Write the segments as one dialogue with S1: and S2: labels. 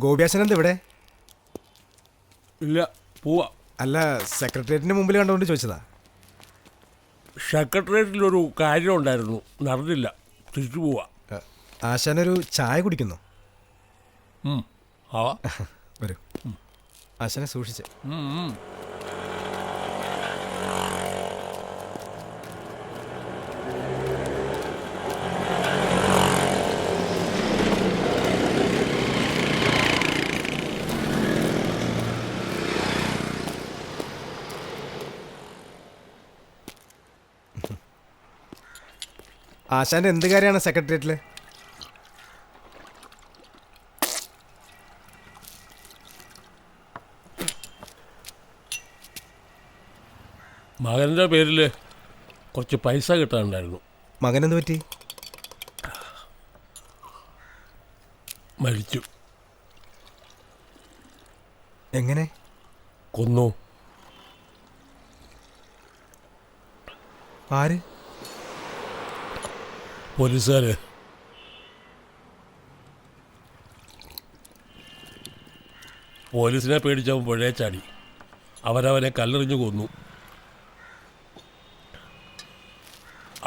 S1: ഗോപിയാശനെന്ത് ഇവിടെ?
S2: ഇല്ല, പോവാ.
S1: അല്ല, സെക്രട്ടേറിയറ്റിന്റെ മുമ്പിൽ കണ്ടുകൊണ്ട് ചോദിച്ചതാ.
S2: സെക്രട്ടേറിയറ്റിലൊരു കാര്യം ഉണ്ടായിരുന്നു, നടന്നില്ല. തിരിച്ചു പോവാ.
S1: ആശാനൊരു ചായ കുടിക്കുന്നു.
S2: ആവാ,
S1: വരൂ. ആശാനെ സൂക്ഷിച്ച്. ആശാന്റെ എന്ത് കാര്യമാണ് സെക്രട്ടേറിയറ്റില്?
S2: മകൻ്റെ പേരിൽ കുറച്ച് പൈസ കിട്ടാനുണ്ടായിരുന്നു.
S1: മകനെന്ത് പറ്റി?
S2: മരിച്ചു.
S1: എങ്ങനെ?
S2: കൊന്നു.
S1: ആര്?
S2: പോലീസുകാർ. പോലീസിനെ പേടിച്ചവൻ പുഴയെ ചാടി. അവരവനെ കല്ലെറിഞ്ഞു കൊന്നു.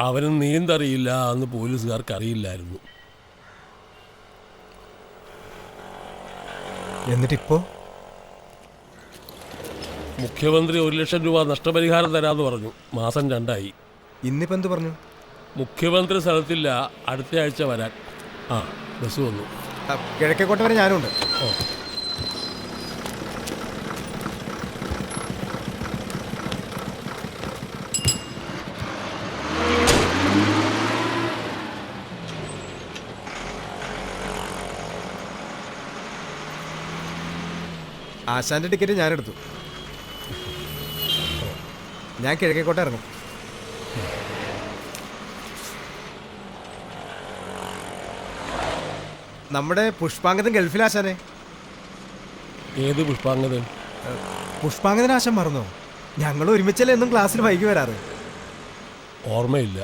S2: അവന് നീന്തറിയില്ല എന്ന് പോലീസുകാർക്ക് അറിയില്ലായിരുന്നു.
S1: എന്നിട്ടിപ്പോ
S2: മുഖ്യമന്ത്രി 1,00,000 രൂപ നഷ്ടപരിഹാരം തരാമെന്ന് പറഞ്ഞു. മാസം 2
S1: ഇന്നിപ്പോ എന്ത് പറഞ്ഞു?
S2: മുഖ്യമന്ത്രി സ്ഥലത്തില്ല, അടുത്ത ആഴ്ച വരാൻ. ബസ് വന്നു.
S1: കിഴക്കേക്കോട്ട വരെ ഞാനുണ്ട്. ആശാന്റെ ടിക്കറ്റ് ഞാനെടുത്തു. ഞാൻ കിഴക്കേക്കോട്ട ഇറങ്ങും. നമ്മുടെ പുഷ്പാങ്കതൻ ഗൾഫിലാശാനെ.
S2: ഏത് പുഷ്പാങ്കതൻ?
S1: പുഷ്പാങ്കതൻ ആശാൻ മറന്നോ? ഞങ്ങൾ ഒരുമിച്ചല്ലേ എന്നും ക്ലാസ്സിൽ വൈകി വരാറ്.
S2: ഓർമ്മയില്ല.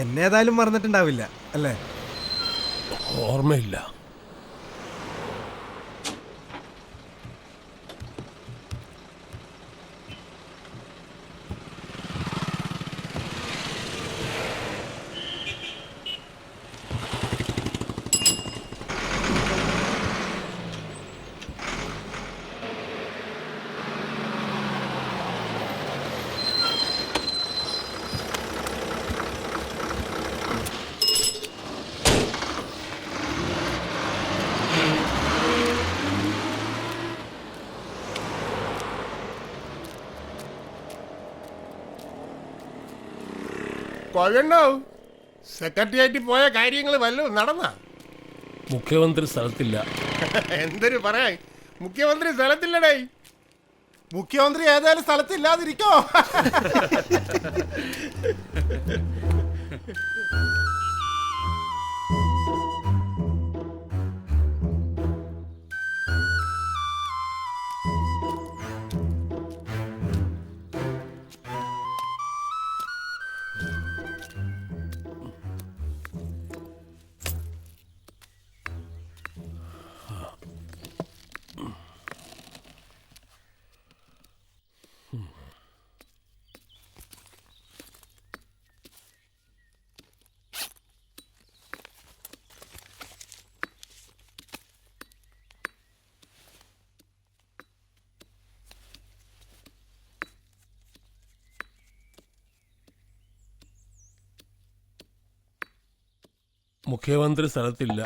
S1: എന്നേതായാലും മറന്നിട്ടുണ്ടാവില്ല അല്ലേ?
S2: ഓർമ്മയില്ല.
S3: കൊഴണ്ടാവും. സെക്രട്ടേറിയറ്റിൽ പോയ കാര്യങ്ങൾ വല്ലതും നടന്ന?
S2: മുഖ്യമന്ത്രി സ്ഥലത്തില്ല.
S3: എന്തൊരു പറയാ, മുഖ്യമന്ത്രി സ്ഥലത്തില്ലടേ.
S4: മുഖ്യമന്ത്രി ഏതായാലും സ്ഥലത്തില്ലാതിരിക്കോ?
S2: മുഖ്യമന്ത്രി സ്ഥലത്തില്ല.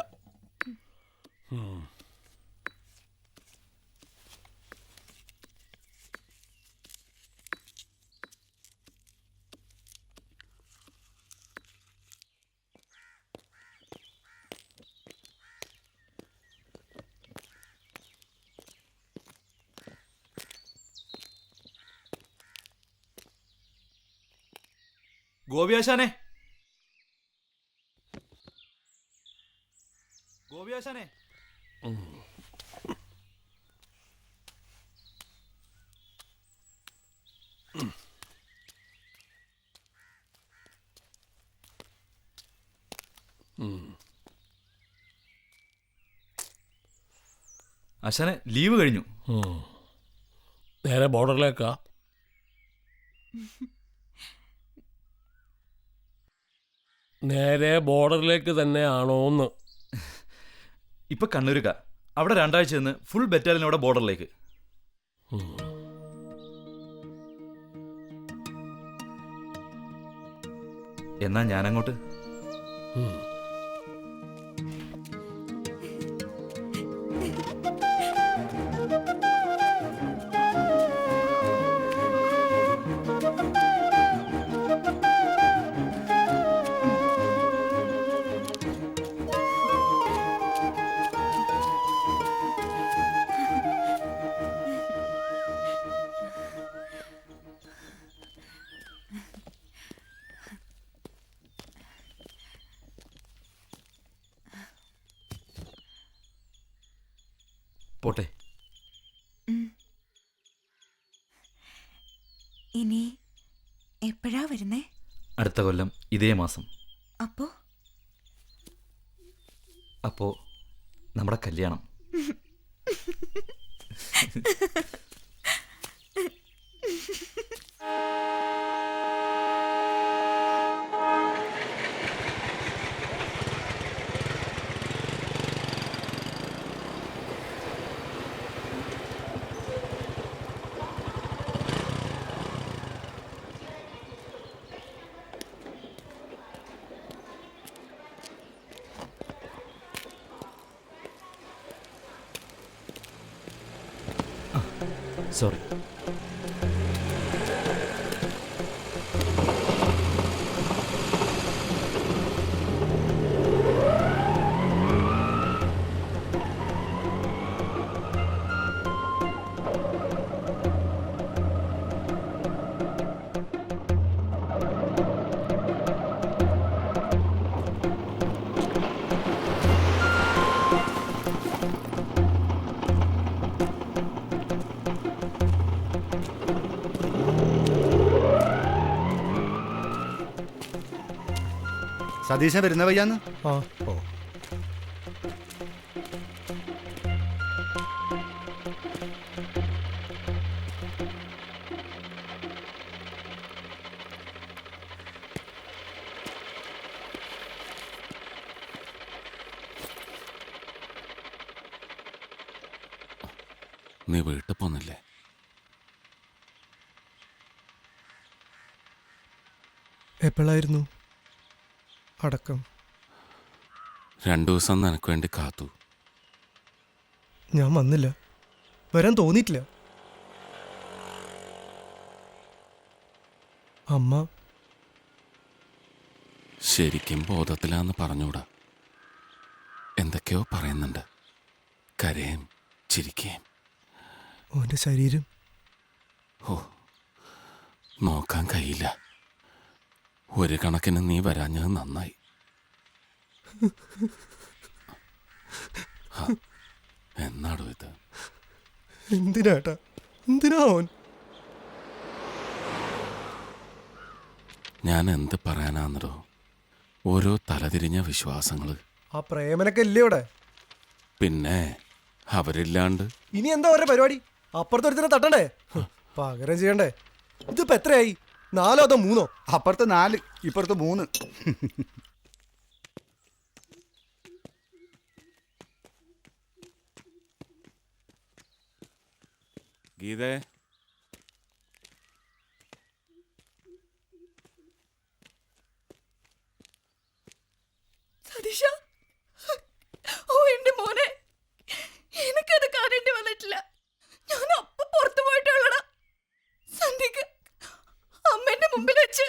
S1: ഗോപിയാശാനെ, ഗോപിയാശാനെ.
S5: ആശാനെ ലീവ് കഴിഞ്ഞു.
S2: നേരെ ബോർഡറിലേക്കാ? നേരെ ബോർഡറിലേക്ക് തന്നെയാണോന്ന്?
S5: ഇപ്പൊ കണ്ണൂരുക, അവിടെ 2 ആഴ്ച നിന്ന് ഫുൾ ബറ്റാലിയനോടെ ബോർഡറിലേക്ക്. എന്നാ ഞാനങ്ങോട്ട്. പോട്ടെ.
S6: ഇനി എപ്പോഴാ വരുന്നേ?
S5: അടുത്ത കൊല്ലം ഇതേ മാസം. അപ്പോ നമ്മുടെ കല്യാണം. സോറി.
S4: സതീശൻ വരുന്ന വയ്യാന്ന്.
S1: ആ ഓ,
S7: നീ വീട്ടിൽ പോന്നില്ലേ?
S1: എപ്പോഴായിരുന്നു അടക്കം?
S7: 2 ദിവസം നിനക്ക് വേണ്ടി കാത്തു.
S1: ഞാൻ വന്നില്ല, വരാൻ തോന്നിയിട്ടില്ല. അമ്മ
S7: ശരിക്കും ബോധത്തിലാന്ന് പറഞ്ഞൂടാ. എന്തൊക്കെയോ പറയുന്നുണ്ട്. കരയും ചിരിക്കുകയും.
S1: ഓന്റെ ശരീരം
S7: ഓ, നോക്കാൻ കഴിയില്ല. ഒരു കണക്കിന് നീ വരാഞ്ഞത് നന്നായി. എന്നാടോ ഇത്?
S1: എന്തിനാട്ടാ, എന്തിനാ ഓൻ?
S7: ഞാൻ എന്ത് പറയാനാന്നടോ? ഓരോ തലതിരിഞ്ഞ വിശ്വാസങ്ങള്.
S1: ആ പ്രേമനൊക്കെ ഇല്ലേ ഇവിടെ?
S7: പിന്നെ അവരില്ലാണ്ട്
S1: ഇനി എന്താ ഓരോ പരിപാടി? അപ്പുറത്തൊരുത്തിനെ തട്ടണ്ടേ? പകരം ചെയ്യണ്ടേ? ഇതിപ്പോ എത്രയായി? 4 അതോ 3?
S4: അപ്പുറത്ത് 4, ഇപ്പുറത്ത് 3.
S7: ഗീതേ,
S6: സതീഷ, ഓ എന്റെ മോനെ, എനിക്കത് കാണേണ്ടി വന്നിട്ടില്ല. ഞാൻ അപ്പൊ പുറത്തു പോയിട്ടുള്ളടാ. സന്ധ്യക്ക് അമ്മേന്റെ മുമ്പിൽ വെച്ച്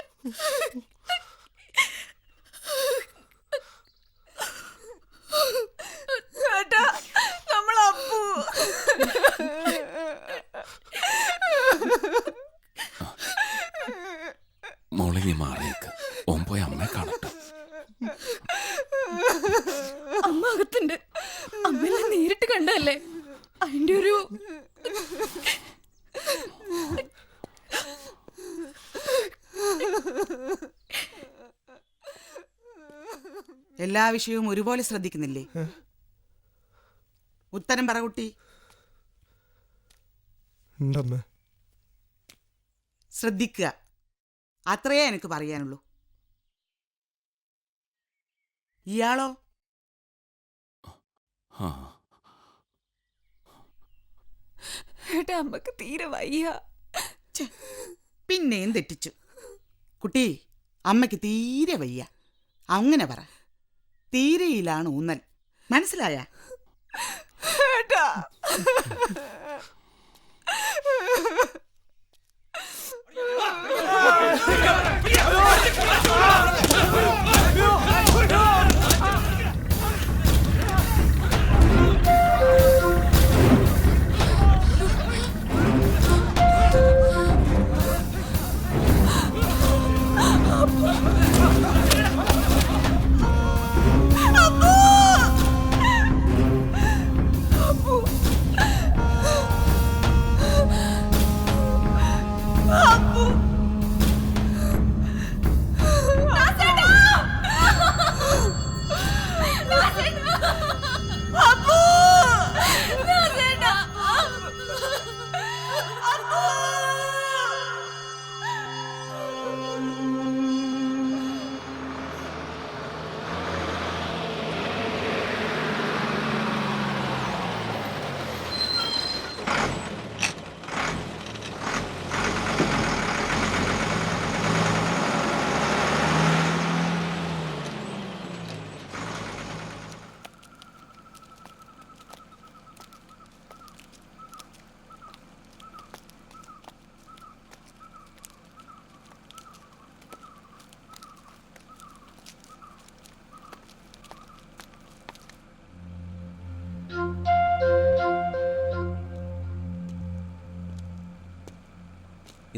S6: ഏട്ടാ, നമ്മളെ അപ്പു.
S7: മോളെ നീ മാറിയേക്ക്. ഓൻ പോയി അമ്മയെ കാണട്ടെ.
S6: അമ്മ അകത്തുണ്ട്. അമ്മയെല്ലാം നേരിട്ട് കണ്ടല്ലേ? അതിന്റെ ഒരു
S8: എല്ലാ വിഷയവും ഒരുപോലെ ശ്രദ്ധിക്കുന്നില്ലേ? ഉത്തരം പറ കുട്ടി.
S1: ഉണ്ടമ്മ.
S8: ശ്രദ്ധിക്കുക, അത്രയേ എനിക്ക് പറയാനുള്ളൂ. ഇയാളോ?
S7: ആ,
S6: ഏട്ടാ, അമ്മക്ക് തീരെ വയ്യ.
S8: പിന്നെയും തെറ്റിച്ചു. കുട്ടി, അമ്മയ്ക്ക് തീരെ വയ്യ. അങ്ങനെ പറ. തീരെയിലാണ് ഊന്നൽ. മനസ്സിലായ?
S6: ഏട്ടാ,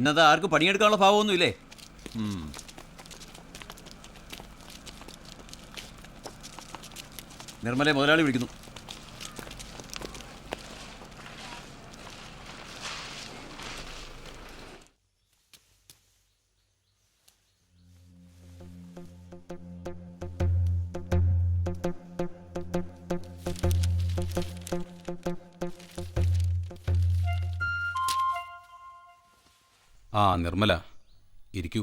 S9: ഇന്നത്തെ ആർക്കും പണിയെടുക്കാനുള്ള ഭാവമൊന്നുമില്ലേ? നിർമ്മലെ മുതലാളി വിളിക്കുന്നു.
S10: ആ നിർമ്മല, ഇരിക്കൂ.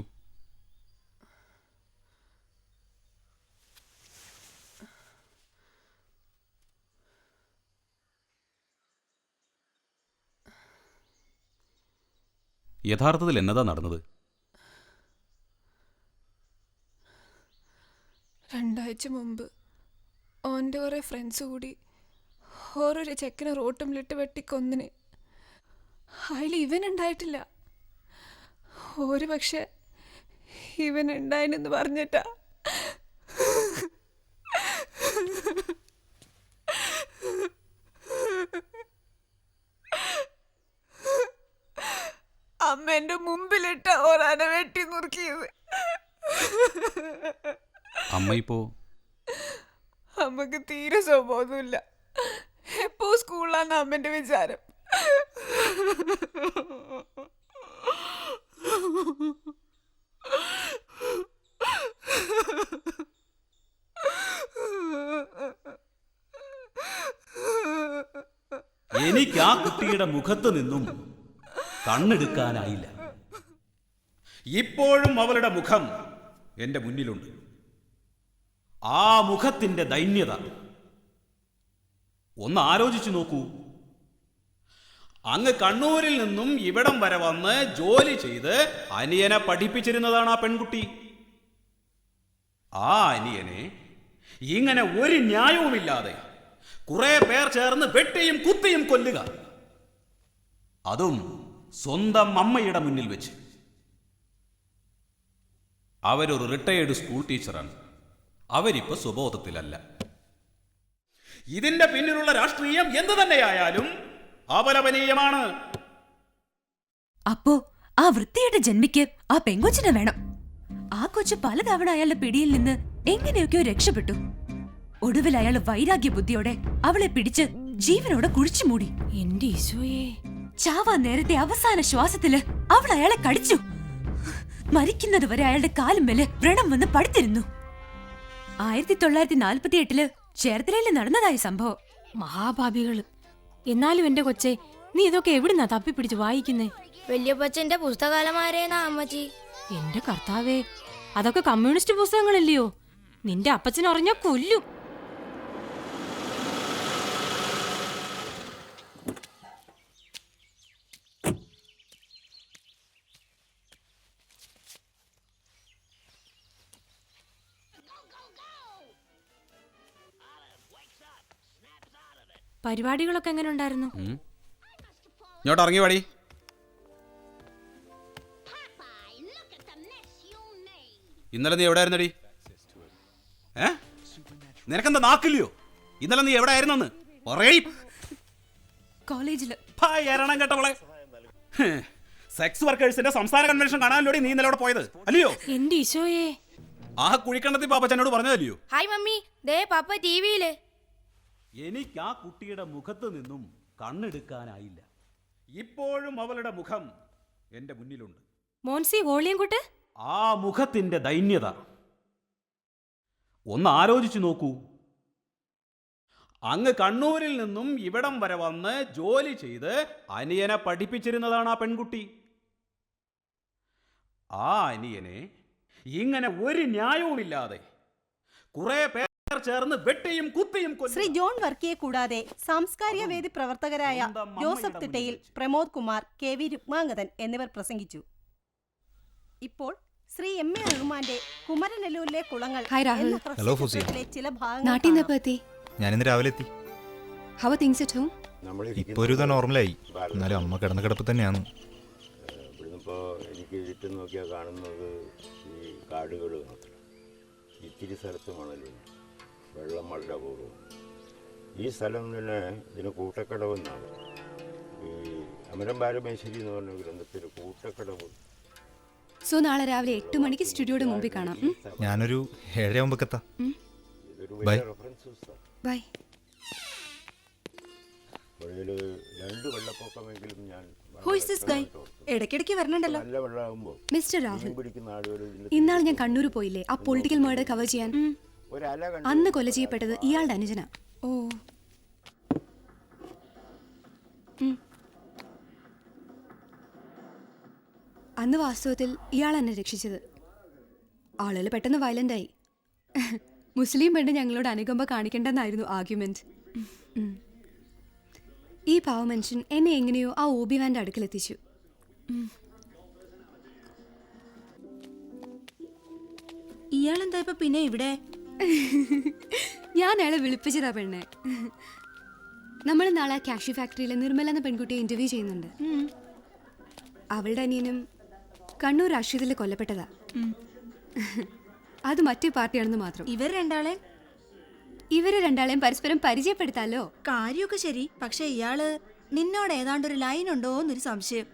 S10: യഥാർത്ഥത്തിൽ എന്നതാ നടന്നത്?
S6: 2 ആഴ്ച മുമ്പ് ഓൻ്റെ കുറേ ഫ്രണ്ട്സ് കൂടി ഓരോരു ചെക്കനെ റോട്ടുമ്പിലിട്ട് വെട്ടിക്കൊന്നിന്. അതിൽ ഇവൻ ഉണ്ടായിട്ടില്ല. ഒരു പക്ഷെ ഇവൻ ഉണ്ടായിനെന്ന് പറഞ്ഞിട്ടാ അമ്മ എന്റെ മുമ്പിലിട്ട ഒരാന വെട്ടി നുറുക്കിയത്.
S10: അമ്മ ഇപ്പോ
S6: അമ്മക്ക് തീരെ സ്വഭാവമൊന്നുമില്ല. എപ്പോ സ്കൂളിലാന്ന് അമ്മന്റെ വിചാരം.
S10: എനിക്ക് ആ കുട്ടിയുടെ മുഖത്ത് നിന്നും കണ്ണെടുക്കാനായില്ല. ഇപ്പോഴും അവളുടെ മുഖം എന്റെ മുന്നിലുണ്ട്. ആ മുഖത്തിന്റെ ദൈന്യത ഒന്ന് ആലോചിച്ചു നോക്കൂ. അങ്ങ് കണ്ണൂരിൽ നിന്നും ഇവിടം വരെ വന്ന് ജോലി ചെയ്ത് അനിയനെ പഠിപ്പിച്ചിരുന്നതാണ് ആ പെൺകുട്ടി. ആ അനിയനെ ഇങ്ങനെ ഒരു ന്യായവുമില്ലാതെ കുറെ പേർ ചേർന്ന് വെട്ടിയും കുത്തിയും കൊല്ലുക, അതും സ്വന്തം അമ്മയുടെ മുന്നിൽ വെച്ച്. അവരൊരു റിട്ടയേർഡ് സ്കൂൾ ടീച്ചറാണ്. അവരിപ്പോ സ്വബോധത്തിലല്ല. ഇതിന്റെ പിന്നിലുള്ള രാഷ്ട്രീയം എന്തു തന്നെയായാലും അപലപനീയമാണ്.
S11: അപ്പോ ആ വൃത്തിയുടെ ജന്മിക്ക് ആ പെങ്കൊച്ചിനെ വേണം. ആ കൊച്ചു പലതവണ അയാളുടെ പിടിയിൽ നിന്ന് എങ്ങനെയൊക്കെയോ രക്ഷപ്പെട്ടു. ഒടുവിൽ അയാൾ വൈരാഗ്യ ബുദ്ധിയോടെ അവളെ പിടിച്ച് ജീവനോടെ കുഴിച്ചു മൂടി.
S6: എന്റെ ഈശോയെ,
S11: ചാവാൻ നേരത്തെ അവസാന ശ്വാസത്തില് അവൾ അയാളെ കടിച്ചു. മരിക്കുന്നത് വരെ അയാളുടെ കാലുമേല് വ്രണം വന്ന് പടുത്തിരുന്നു. 1948 ചേർത്തലയിൽ നടന്നതായ സംഭവം.
S6: മഹാഭാപികള്. എന്നാലും എന്റെ കൊച്ചെ, നീ ഇതൊക്കെ എവിടുന്നാ തപ്പിപ്പിടിച്ച് വായിക്കുന്നേ?
S12: വല്യപ്പച്ചന്റെ പുസ്തകാലമാരേനാ അമ്മച്ചി.
S6: എന്റെ കർത്താവേ, അതൊക്കെ കമ്മ്യൂണിസ്റ്റ് പുസ്തകങ്ങളല്ലയോ? നിന്റെ അപ്പച്ചൻ അറിഞ്ഞാ കൊല്ലും. പരിപാടികളൊക്കെ എങ്ങനെ ഉണ്ടായിരുന്നു?
S10: ഇങ്ങോട്ട് ഇറങ്ങി വാടി. ഇന്നലെ നീ എവിടെ ആയിരുന്നടി? നിനക്കെന്താ നാക്കില്ലയോ? ഇന്നലെ നീ എവിടെ ആയിരുന്നെന്ന് പറയ്.
S11: കോളേജില്.
S10: എരണം കേട്ടവളെ. സെക്സ് വർക്കേഴ്സിന്റെ സംസ്ഥാന കൺവെൻഷൻ കാണാനല്ലോടി നീ ഇന്നലെ അവിടെ പോയത് അല്ലയോ?
S6: എന്റെ ഈശോയെ,
S10: ആ കുഴിക്കണ്ടത്തി പാപ്പച്ചനോട് പറഞ്ഞതല്ലയോ?
S12: ഹായ് മമ്മി, ദേ പാപ്പ ടിവിയില്.
S10: എനിക്ക് ആ കുട്ടിയുടെ മുഖത്ത് നിന്നും കണ്ണെടുക്കാനായില്ല. ഇപ്പോഴും അവളുടെ മുഖം എന്റെ മുന്നിലുണ്ട്.
S6: മോൻസി വോളിയം കൂട്ട്.
S10: ആ മുഖത്തിന്റെ ദൈന്യത ഒന്ന് ആലോചിച്ചു നോക്കൂ. അങ്ങ് കണ്ണൂരിൽ നിന്നും ഇവിടം വരെ വന്ന് ജോലി ചെയ്ത് അനിയനെ പഠിപ്പിച്ചിരുന്നതാണ് ആ പെൺകുട്ടി. ആ അനിയനെ ഇങ്ങനെ ഒരു ന്യായവുമില്ലാതെ കുറെ പേർ ചേർന്ന് വെട്ടിയും കുത്തിയും
S13: ശ്രീ ജോൺ വർക്കിയെ കൂടാതെ സാംസ്കാരിക വേദി പ്രവർത്തകരായ ജോസഫ് തിട്ടയിൽ, പ്രമോദ് കുമാർ, KV രുക്മാംഗതൻ എന്നിവർ പ്രസംഗിച്ചു. ഇപ്പോൾ ശ്രീ MA റഹ്മാന്റെ കുമരനെല്ലൂരിലെ കുളങ്ങൾ
S1: ഹലോ ഫുസി.
S13: ചില
S6: നാട്ടിൽ നിന്ന് എത്തി.
S1: ഞാനിന്ന് രാവിലെ എത്തി.
S6: How are things at home?
S1: ഇപ്പൊ ഒരു നോർമലായി. എന്നാലും അമ്മ കിടന്ന കിടപ്പ് തന്നെയാണ്.
S3: ഇവിടുന്നിപ്പോൾ എനിക്ക് ചുറ്റും നോക്കിയാൽ കാണുന്നത് ഈ കാടുകൾ മാത്രം. ഇത്തിരി സ്ഥലത്ത് മണലുണ്ട്, വെള്ളം വളരെ അപൂർവം. ഈ സ്ഥലം തന്നെ ഇതിന് കൂട്ടക്കടവെന്നാണ്. ഈ അമരം ബാലമേശ്വരി എന്ന് പറഞ്ഞ ഗ്രന്ഥത്തിൽ കൂട്ടക്കടവ്.
S6: സോ നാളെ രാവിലെ 8 മണിക്ക് സ്റ്റുഡിയോയുടെ മുമ്പിൽ കാണാം.
S1: ഞാനൊരു 7 ആവുമ്പോ എത്താം.
S3: ഇതൊരു
S1: ബൈ.
S3: വലിയ റെഫറൻസ് പുസ്തകം.
S6: ബൈ.
S3: പുഴയിൽ 2 വെള്ളപ്പൊക്കമെങ്കിലും ഞാൻ
S11: Who is this guy? ഇടയ്ക്കിടയ്ക്ക് വരണുണ്ടല്ലോ.
S3: നല്ല വെള്ളമാകുമ്പോൾ
S6: മിസ്റ്റർ രാഹുൽ,
S3: പിടിക്കുന്ന ആളുകൾ
S6: ഇന്നാൾ ഞാൻ കണ്ണൂർ പോയില്ലേ ആ പൊളിറ്റിക്കൽ മർഡർ കവർ ചെയ്യാൻ?
S3: ഒരല
S6: അന്ന് കൊല ചെയ്യപ്പെട്ടത് ഇയാളുടെ അനുജന. ഓ, അന്ന് വാസ്തവത്തിൽ ഇയാൾ എന്നെ രക്ഷിച്ചത്. ആളുകൾ പെട്ടെന്ന് വയലൻ്റായി. മുസ്ലിം പെണ്ണ് ഞങ്ങളോട് അനുകമ്പ കാണിക്കേണ്ടെന്നായിരുന്നു ആർഗ്യുമെന്റ്. ഈ പാവ മനുഷ്യൻ എന്നെ എങ്ങനെയോ ആ ഓബിവാൻ്റെ അടുക്കലെത്തിച്ചു.
S11: ഇയാളെന്താ ഇപ്പൊ പിന്നെ ഇവിടെ?
S6: ഞാൻ അയാളെ വിളിപ്പിച്ചതാ പെണ്ണെ. നമ്മൾ നാളെ കാഷ്യൂ ഫാക്ടറിയിലെ നിർമ്മല എന്ന പെൺകുട്ടിയെ ഇന്റർവ്യൂ ചെയ്യുന്നുണ്ട്. അവളുടെ അനിയനും കണ്ണൂർ രാഷ്ട്രീയത്തിൽ കൊല്ലപ്പെട്ടതാ. അത് മറ്റേ പാർട്ടിയാണെന്ന് മാത്രം. ഇവരെ രണ്ടാളെയും പരസ്പരം പരിചയപ്പെടുത്താലോ.
S11: കാര്യമൊക്കെ ശരി, പക്ഷെ ഇയാള് നിന്നോട് ഏതാണ്ടൊരു ലൈൻ ഉണ്ടോ എന്നൊരു സംശയം.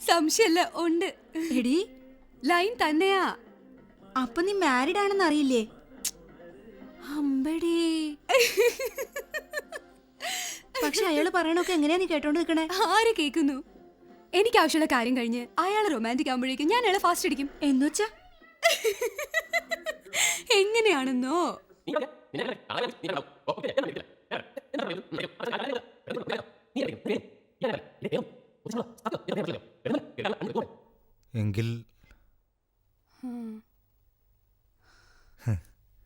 S6: സംശയമല്ല, ഉണ്ട്.
S11: എടി,
S6: ലൈൻ തന്നെയാ.
S11: അപ്പൊ നീ മാരീഡ് ആണെന്ന് അറിയില്ലേ?
S6: അമ്പടേ.
S11: പക്ഷെ അയാള് പറയണൊക്കെ എങ്ങനെയാ നീ കേട്ടോണ്ട് നിൽക്കണേ?
S6: ആര് കേൾക്കുന്നു? എനിക്ക് ആവശ്യമുള്ള കാര്യം കഴിഞ്ഞ് അയാൾ റൊമാൻറ്റിക് ആകുമ്പോഴേക്കും ഞാൻ അയാളെ ഫാസ്റ്റ് അടിക്കും.
S11: എന്നുവെച്ചാ
S6: എങ്ങനെയാണെന്നോ?
S4: എങ്കിൽ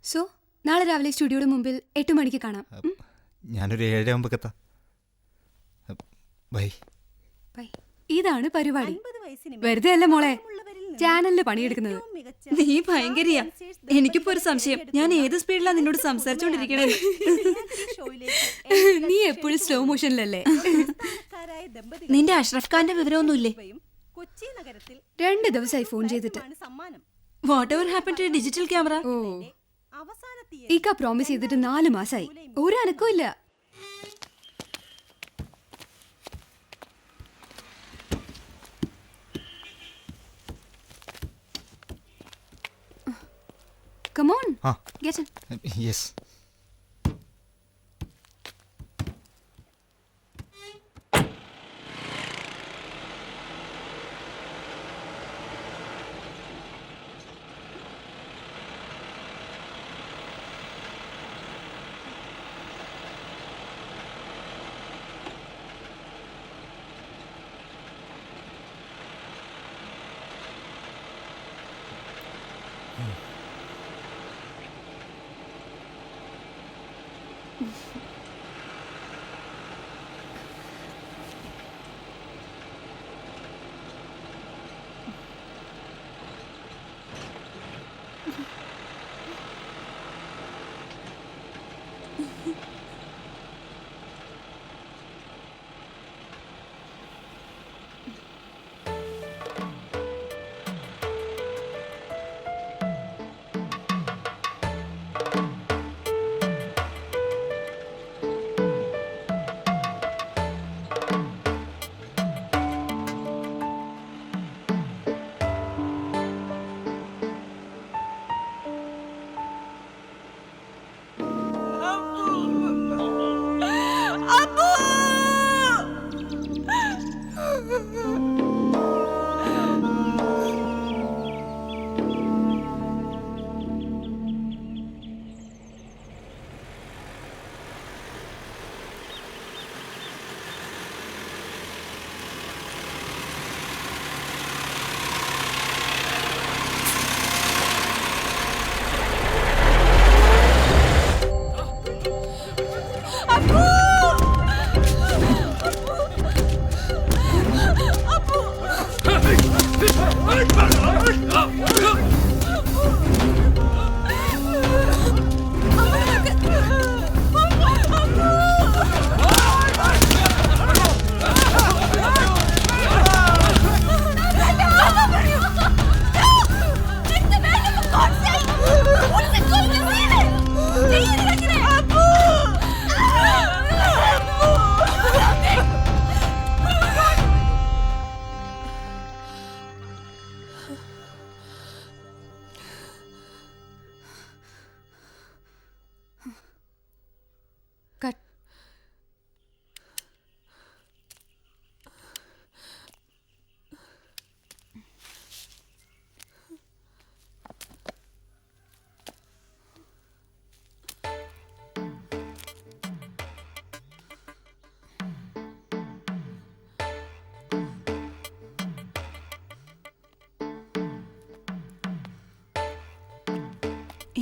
S6: സോ നാളെ രാവിലെ സ്റ്റുഡിയോയുടെ മുമ്പിൽ 8 മണിക്ക് കാണാം.
S4: ഞാനൊരു 7:00 എത്താം. ബൈ.
S6: ഇതാണ് പരിപാടി. വെറുതെ അല്ല മോളെ ചാനലില് പണിയെടുക്കുന്നത്.
S11: നീ ഭയങ്കരിയാ. എനിക്കിപ്പോ ഒരു സംശയം, ഞാൻ ഏത് സ്പീഡിലാ നിന്നോട് സംസാരിച്ചോണ്ടിരിക്കണേ?
S6: നീ എപ്പോഴും സ്ലോ മോഷനിലല്ലേ?
S11: നിന്റെ അഷ്റഫ് ഖാന്റെ വിവരമൊന്നുമില്ലേ?
S6: 2 ദിവസമായി ഫോൺ ചെയ്തിട്ട്.
S11: Whatever happen to digital camera?
S6: ഓ, ഇക്ക പ്രോമിസ് ചെയ്തിട്ട് 4 മാസമായി. ഒരു അനക്കവും ഇല്ല. Come on. Get in.
S4: Yes.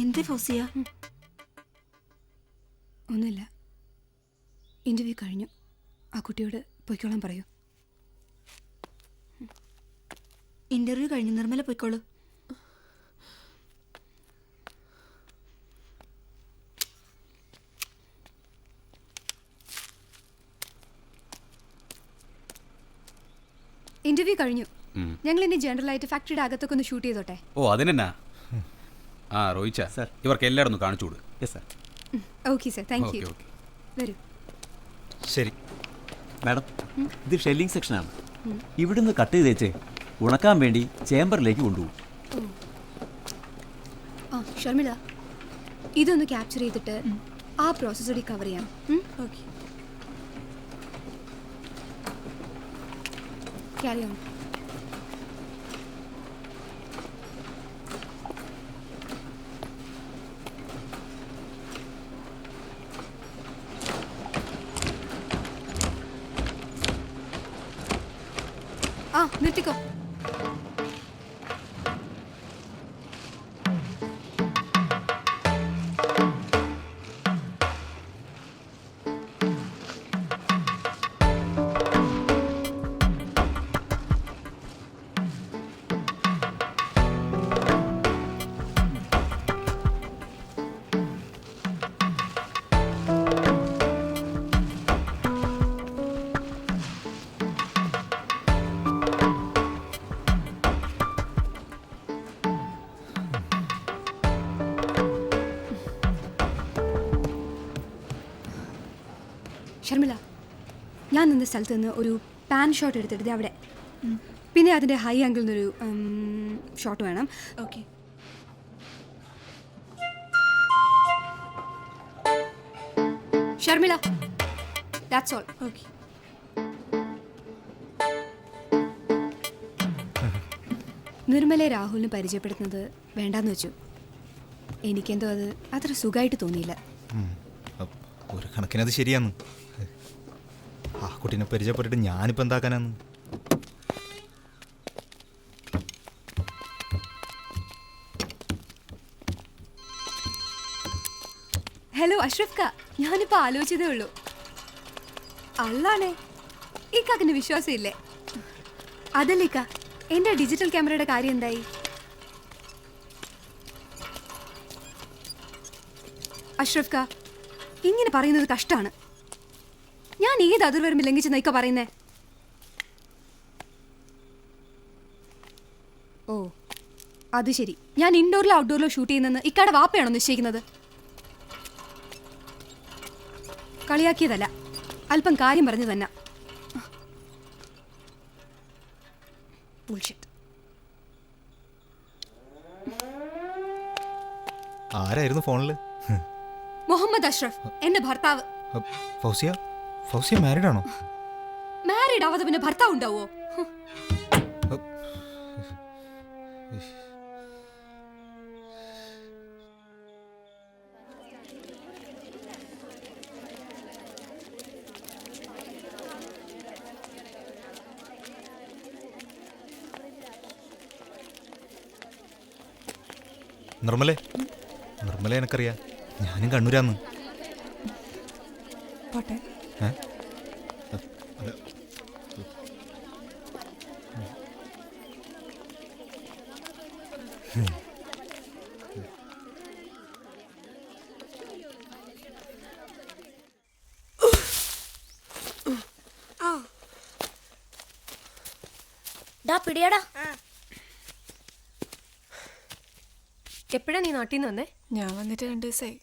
S11: എന്തേ ഫൗസിയ?
S6: ഒന്നുമില്ല. ഇന്റർവ്യൂ കഴിഞ്ഞു. ആ കുട്ടിയോട് പൊയ്ക്കോളാൻ പറയൂ.
S11: ഇന്റർവ്യൂ കഴിഞ്ഞു, നിർമ്മല പൊയ്ക്കോളൂ.
S6: ഇന്റർവ്യൂ കഴിഞ്ഞു. ഞങ്ങൾ ഇനി ജനറൽ ആയിട്ട് ഫാക്ടറിയുടെ അകത്തൊക്കെ ഒന്ന് ഷൂട്ട് ചെയ്തോട്ടെ?
S10: ഓ അതിനെന്നാ. ആ റോയിച്ച
S9: സർ.
S10: ഇവർക്ക് എല്ലാവരും ഒന്ന് കാണിച്ചു കൊടു.
S9: Yes sir.
S6: Okay sir, thank you.
S10: Okay.
S6: വരൂ.
S4: ശരി
S9: മാഡം, ഇത് ഷെല്ലിംഗ് സെക്ഷനാണ്. ഇവിടുന്ന് കട്ട് ചെയ്തേച്ച് ഉണക്കാൻ വേണ്ടി ചേംബറിലേക്ക് കൊണ്ടുപോകും.
S6: ആ ഷർമിള, ഇതൊന്ന് ക്യാപ്ചർ ചെയ്തിട്ട് ആ പ്രോസസ് കൂടി കവർ ചെയ്യാം. Okay, carry on. ആ നിർത്തിക്കോ. ഷർമിള, ഞാൻ നിന്ന സ്ഥലത്ത് നിന്ന് ഒരു പാൻ ഷോട്ട് എടുത്തിട്ട് അവിടെ, പിന്നെ അതിൻ്റെ ഹൈ ആംഗിളിൽ നിന്നൊരു ഷോട്ട് വേണം. Okay. Sharmila, that's all. Okay. നിർമ്മലെ രാഹുലിന് പരിചയപ്പെടുത്തുന്നത് വേണ്ടാന്ന് വെച്ചു. എനിക്കെന്തോ അത് അത്ര സുഖമായിട്ട് തോന്നിയില്ല.
S4: ഒരു കണക്കിനത് ശരിയാന്ന്. ആ കുട്ടീനെ പരിചയപ്പെട്ടിട്ട് ഞാനിപ്പോൾ എന്താക്കാനാന്ന്?
S6: ഹലോ അഷ്റഫ് ക, ഞാനിപ്പോൾ ആലോചിച്ചതേ ഉള്ളൂ. അല്ലാണേ ഈ കാക്കിന് വിശ്വാസമില്ലേ? അതല്ലേക്ക, എൻ്റെ ഡിജിറ്റൽ ക്യാമറയുടെ കാര്യം എന്തായി? അഷ്റഫ് ക, ഇങ്ങനെ പറയുന്നത് കഷ്ടമാണ്. ഞാൻ ഏത് അതിർവരമ്പ് ലംഘിച്ചെന്ന ഇക്ക പറയുന്നേ? ഓ അത് ശരി, ഞാൻ ഇൻഡോറിലോ ഔട്ട്ഡോറിലോ ഷൂട്ട് ചെയ്യുന്നെന്ന് ഇക്കാടെ വാപ്പയാണോ നിശ്ചയിക്കുന്നത്? കളിയാക്കിയതല്ല, അല്പം കാര്യം പറഞ്ഞു തന്നെ.
S4: ആരായിരുന്നു ഫോണിൽ?
S6: മുഹമ്മദ് അഷ്റഫ്, എന്റെ ഭർത്താവ്.
S4: ഫൗസിയ? ഫൗസിയ മാരീഡ് ആണോ?
S6: മാരീഡ് ആവാതെ പിന്നെ ഭർത്താവ് ഉണ്ടാവോ?
S4: നിർമ്മലേ, നിർമ്മല എനിക്കറിയാം, ഞാനും കണ്ണൂരാന്ന്.
S11: പോട്ടെ.
S12: പിടിയടാ.
S11: എപ്പോഴാ നീ നാട്ടിൽ നിന്ന് വന്നേ?
S14: ഞാൻ വന്നിട്ട് 2 ദിവസമായി.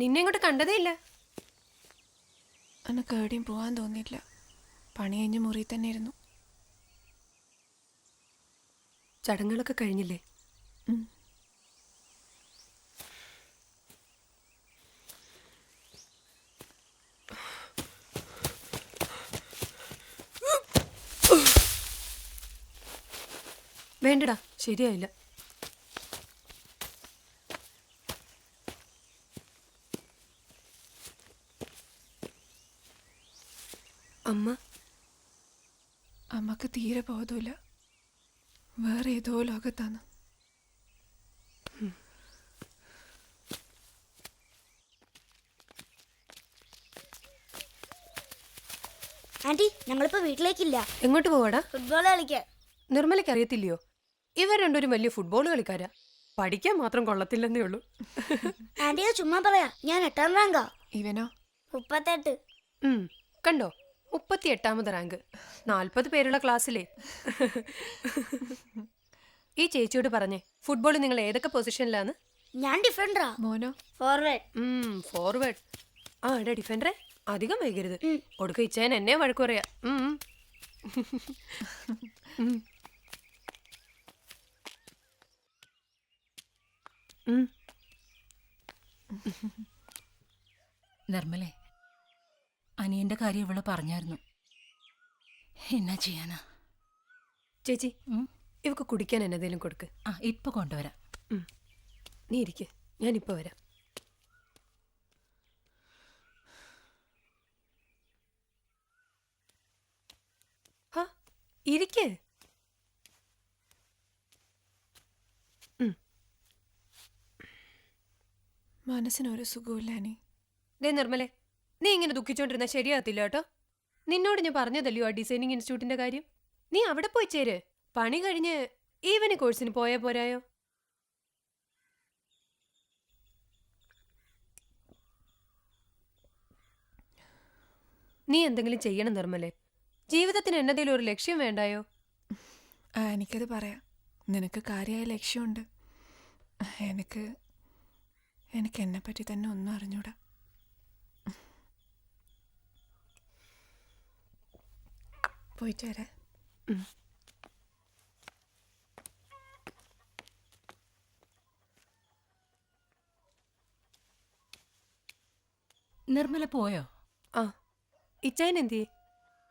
S11: നിന്നെ ഇങ്ങോട്ട് കണ്ടതേ ഇല്ല.
S14: എനക്ക് എവിടെയും പോകാൻ തോന്നിയില്ല. പണി കഴിഞ്ഞ് മുറി തന്നെ ഇരുന്നു.
S11: ചടങ്ങുകളൊക്കെ കഴിഞ്ഞില്ലേ? വേണ്ടടാ, ശരിയായില്ല.
S14: അമ്മക്ക് തീരെ ബോധമില്ല. വേറെ ഏതോ ലോകത്താണ്.
S12: ആന്റി, ഞങ്ങളിപ്പോ വീട്ടിലേക്കില്ല.
S11: എങ്ങോട്ട് പോവാടാ?
S12: ഫുട്ബോൾ കളിക്കാൻ.
S11: നിർമ്മലയ്ക്ക് അറിയത്തില്ലയോ? ഇവർ രണ്ടുപേരും വലിയ ഫുട്ബോൾ കളിക്കാരാ. പഠിക്കാൻ മാത്രം കൊള്ളത്തില്ലെന്നേ ഉള്ളൂ.
S12: ആന്റിയെ ചുമ്മാ പറയാ, ഞാൻ 8ാം റാങ്കാ.
S14: ഇവനോ?
S12: 38.
S11: കണ്ടോ,
S15: 38ാമത് റാങ്ക്. 40 പേരുള്ള ക്ലാസ്സിലേ. ഈ ചേച്ചിയോട് പറഞ്ഞേ, ഫുട്ബോൾ നിങ്ങൾ ഏതൊക്കെ പൊസിഷനിലാണ്?
S12: ഞാൻ ഡിഫൻഡറാ.
S14: മോനോ?
S12: ഫോർവേഡ്.
S15: ഫോർവേഡ്. ആ എടാ ഡിഫൻഡറെ, അധികം വൈകരുത്. ഒടുക്ക ഇച്ചാൻ എന്നെ വഴക്കു പറയാ.
S11: നിർമ്മലേ, അനിയന്റെ കാര്യം ഇവള് പറഞ്ഞായിരുന്നു. എന്നാ ചെയ്യാനാ
S15: ചേച്ചി? ഇവക്ക് കുടിക്കാൻ എന്നതേലും കൊടുക്ക്.
S11: ആ ഇപ്പൊ കൊണ്ടുവരാം.
S15: നീ ഇരിക്ക്, ഞാനിപ്പോ വരാം. ഇരിക്ക്.
S14: മനസ്സിനൊരു സുഖമില്ല അനി.
S15: ദേ നിർമ്മലേ, നീ ഇങ്ങനെ ദുഃഖിച്ചോണ്ടിരുന്ന ശരിയാകത്തില്ല കേട്ടോ. നിന്നോട് ഞാൻ പറഞ്ഞതല്ലയോ ആ ഡിസൈനിങ് ഇൻസ്റ്റിറ്റ്യൂട്ടിന്റെ കാര്യം. നീ അവിടെ പോയി ചേര്. പണി കഴിഞ്ഞ് ഈവനി കോഴ്സിന് പോയാ പോരായോ? നീ എന്തെങ്കിലും ചെയ്യണം നിർമ്മലേ. ജീവിതത്തിന് എന്നതേലും ഒരു ലക്ഷ്യം വേണ്ടായോ?
S14: എനിക്കത് പറയാം. നിനക്ക് കാര്യമായ ലക്ഷ്യമുണ്ട്. എനിക്ക് എന്നെപ്പറ്റി തന്നെ ഒന്നും അറിഞ്ഞൂടാ. പോയിട്ട് വരാം.
S11: നിർമ്മല പോയോ?
S15: ആ, ഇച്ചായൻ എന്തിയെ?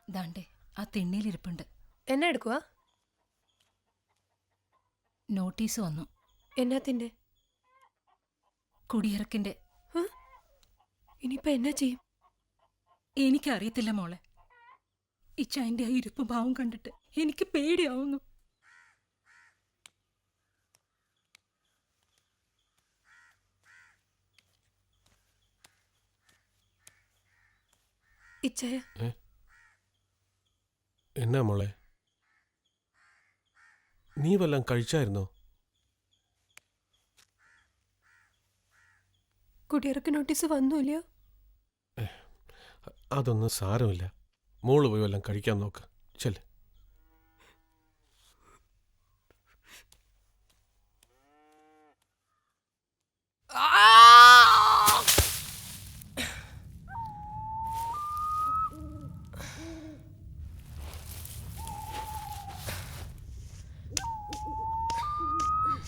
S11: ദാണ്ടേ ആ തിണ്ണിയിലിരിപ്പുണ്ട്.
S15: എന്നെ എടുക്കുവാ?
S11: നോട്ടീസ് വന്നു.
S15: എന്നാത്തിന്റെ?
S11: കുടിയിറക്കിന്റെ.
S15: ഇനിയിപ്പോ എന്നാ ചെയ്യും?
S11: എനിക്കറിയത്തില്ല മോളെ. ഇച്ചായന്റെ ആ ഇരിപ്പ് ഭാവം കണ്ടിട്ട് എനിക്ക് പേടിയാവുന്നു.
S15: ഇച്ചായ,
S2: എന്നാ മോളെ, നീ വല്ലതും കഴിച്ചായിരുന്നോ?
S15: കുടിയിറക്ക് നോട്ടീസ് വന്നൂല്ലയോ?
S2: അതൊന്നും സാരമില്ല. മോള് പോയി വല്ലതും കഴിക്കാൻ നോക്ക്. ചെല്ല്.